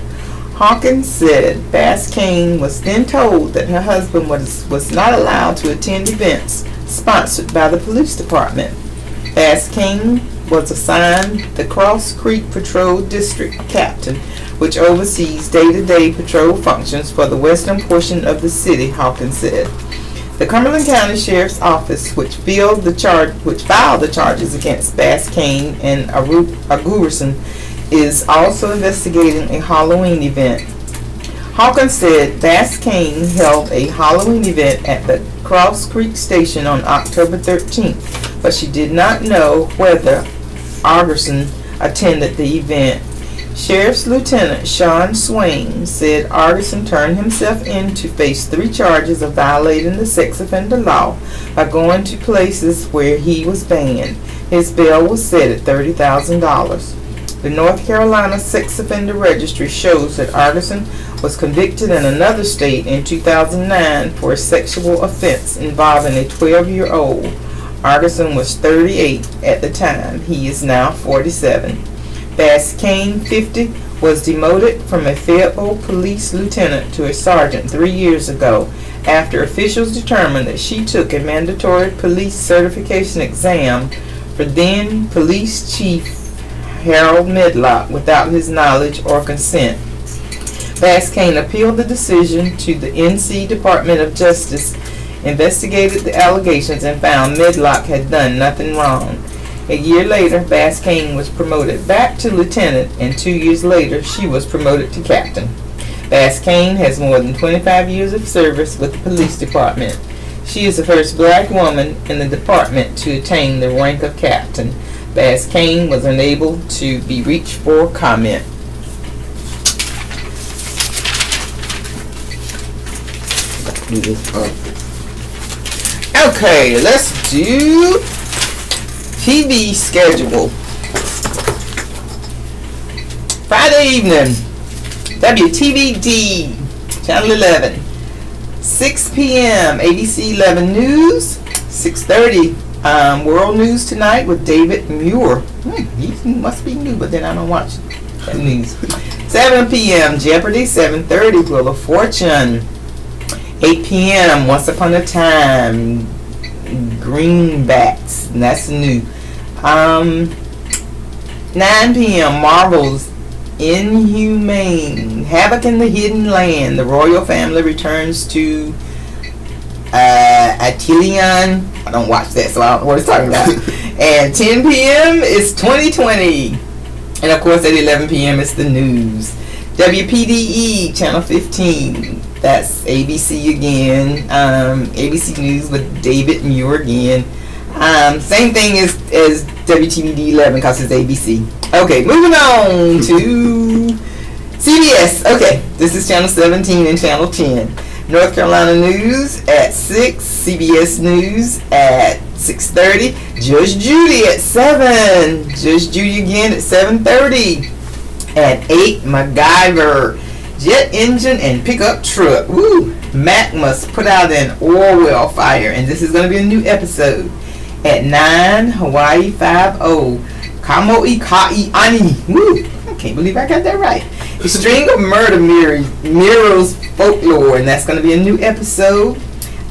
Hawkins said Bass Kane was then told that her husband was not allowed to attend events sponsored by the police department. Bass Kane was assigned the Cross Creek Patrol District Captain, which oversees day-to-day patrol functions for the western portion of the city, Hawkins said. The Cumberland County Sheriff's Office, which filed the charges against Bass Kane and Agurson, is also investigating a Halloween event. Hawkins said Bass Kane held a Halloween event at the Cross Creek Station on October 13th, but she did not know whether Argerson attended the event. Sheriff's Lieutenant Sean Swain said Argerson turned himself in to face 3 charges of violating the sex offender law by going to places where he was banned. His bail was set at $30,000. The North Carolina Sex Offender Registry shows that Argerson was convicted in another state in 2009 for a sexual offense involving a 12-year-old. Argerson was 38 at the time. He is now 47. Bass Kane, 50, was demoted from a Fayetteville police lieutenant to a sergeant 3 years ago after officials determined that she took a mandatory police certification exam for then police chief Harold Medlock without his knowledge or consent. Bass Kane appealed the decision to the NC Department of Justice, investigated the allegations, and found Medlock had done nothing wrong. A year later, Bass Kane was promoted back to lieutenant, and 2 years later, she was promoted to captain. Bass Kane has more than 25 years of service with the police department. She is the first black woman in the department to attain the rank of captain. Bass Kane was unable to be reached for comment. Okay, let's do TV schedule. Friday evening, WTVD, Channel 11. 6 p.m. ABC 11 News. 6:30 World News Tonight with David Muir. He must be new, but then I don't watch that news. 7 p.m. Jeopardy. 7:30 Wheel of Fortune. 8 p.m. Once Upon a Time, Greenbacks, and that's new. 9 p.m. Marvel's Inhumane, Havoc in the Hidden Land. The royal family returns to Attilion. I don't watch that, so I don't know what it's talking about. And 10 p.m. is 2020. And of course at 11 p.m. it's the news. WPDE, Channel 15. That's ABC again. ABC News with David Muir again. Same thing as WTVD 11 because it's ABC. Okay, moving on to CBS. Okay, this is Channel 17 and Channel 10. North Carolina News at 6. CBS News at 6:30. Judge Judy at 7. Judge Judy again at 7:30. At 8, MacGyver. Jet engine and pickup truck. Woo! Mac must put out an oil well fire, and this is going to be a new episode. At 9, Hawaii 5-0. Kamoi Ka'i Ani. Woo! I can't believe I got that right. A string of murder mirrors folklore, and that's going to be a new episode.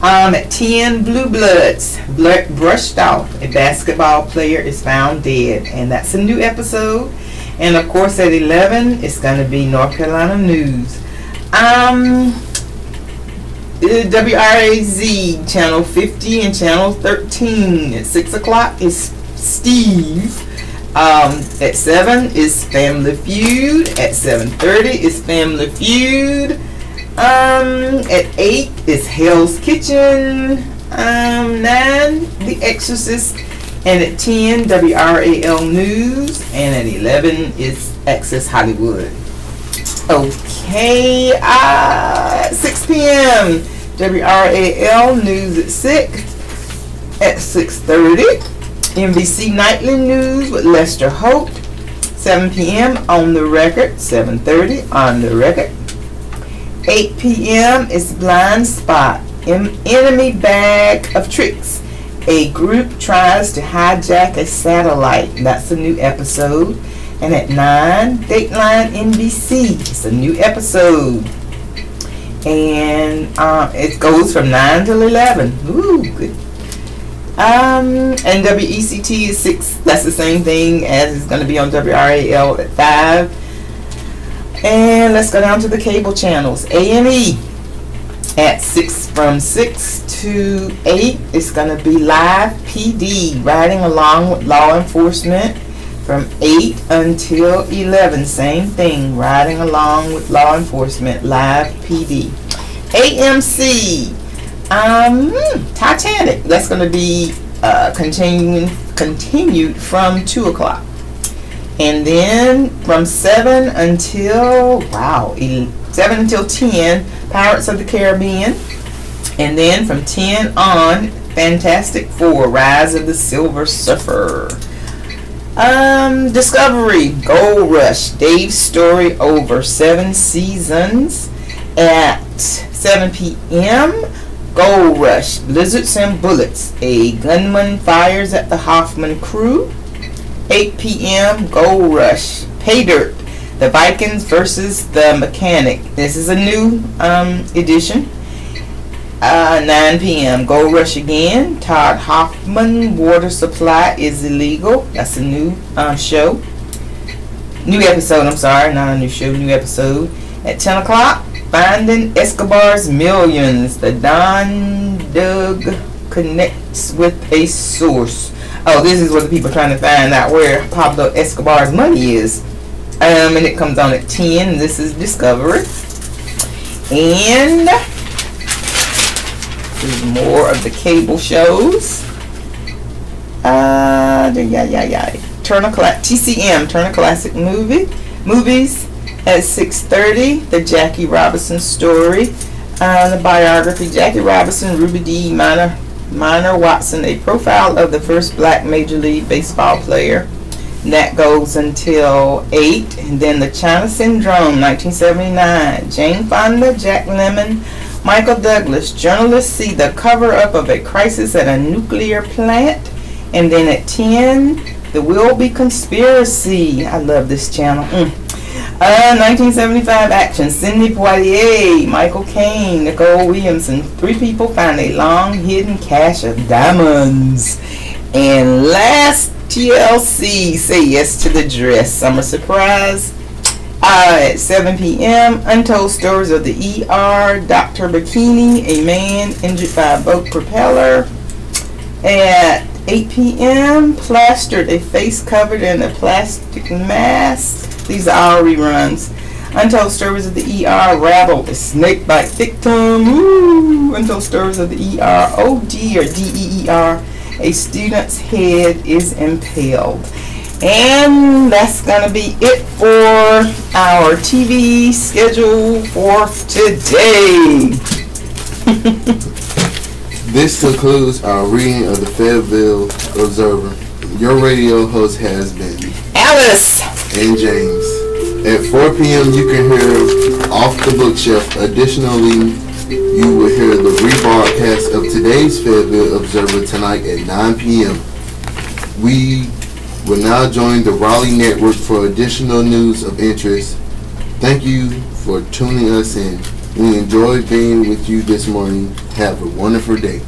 At 10, Blue Bloods. Brushed off. A basketball player is found dead, and that's a new episode. And of course at 11 it's going to be North Carolina News. WRAZ Channel 50 and Channel 13. At 6 o'clock is Steve. At 7 is Family Feud. At 7:30 is Family Feud. At 8 is Hell's Kitchen. 9, The Exorcist. And at 10, WRAL News. And at 11 is Access Hollywood. Okay, 6 p.m. WRAL News at 6. At 6:30, NBC Nightly News with Lester Holt. 7 p.m. On the Record. 7:30 On the Record. 8 p.m. is Blind Spot. Enemy Bag of Tricks. A group tries to hijack a satellite. That's a new episode. And at 9, Dateline NBC. It's a new episode. And it goes from 9 till 11. Ooh, good. And WECT is 6. That's the same thing as it's going to be on WRAL at 5. And let's go down to the cable channels. A&E at 6, from 6 to 8. It's going to be Live PD, riding along with law enforcement. From 8 until 11, same thing, riding along with law enforcement, Live PD. AMC, Titanic, that's going to be continued from 2 o'clock. And then from 7 until 10, Pirates of the Caribbean. And then from 10 on, Fantastic Four, Rise of the Silver Surfer. Discovery, Gold Rush, Dave's Story Over, 7 seasons at 7 p.m. Gold Rush, Blizzards and Bullets, a gunman fires at the Hoffman crew. 8 p.m. Gold Rush, Pay Dirt, the Vikings versus the Mechanic. This is a new edition. 9 p.m. Gold Rush again. Todd Hoffman, Water Supply is Illegal. That's a new show. New episode, I'm sorry. Not a new show, new episode. At 10 o'clock, Finding Escobar's Millions. The Don Doug connects with a source. Oh, this is what the people are trying to find out where Pablo Escobar's money is. And it comes on at 10. This is Discovery. And more of the cable shows. TCM, Turner Classic Movies at 6:30. The Jackie Robinson story, the biography, Jackie Robinson, Ruby D. Minor Watson, a profile of the first black Major League Baseball player. And that goes until 8. And then the China Syndrome, 1979. Jane Fonda, Jack Lemmon, Michael Douglas. Journalists see the cover-up of a crisis at a nuclear plant. And then at 10, The Will Be Conspiracy. I love this channel. 1975 action. Sidney Poitier, Michael Caine, Nicole Williamson. 3 people find a long-hidden cache of diamonds. And last, TLC, Say Yes to the Dress. Summer Surprise. At 7 p.m., Untold Stories of the ER, Dr. Bikini, a man injured by a boat propeller. At 8 p.m., Plastered, a face covered in a plastic mask. These are all reruns. Untold Stories of the ER, Rattled, a snake bite victim. Ooh. Untold Stories of the ER, OD or DEER, a student's head is impaled. And that's going to be it for our TV schedule for today. This concludes our reading of the Fayetteville Observer. Your radio host has been Alice and James. At 4 p.m. you can hear Off the Bookshelf. Additionally, you will hear the rebroadcast of today's Fayetteville Observer tonight at 9 p.m. We will now join the Raleigh Network for additional news of interest. Thank you for tuning us in. We enjoyed being with you this morning. Have a wonderful day.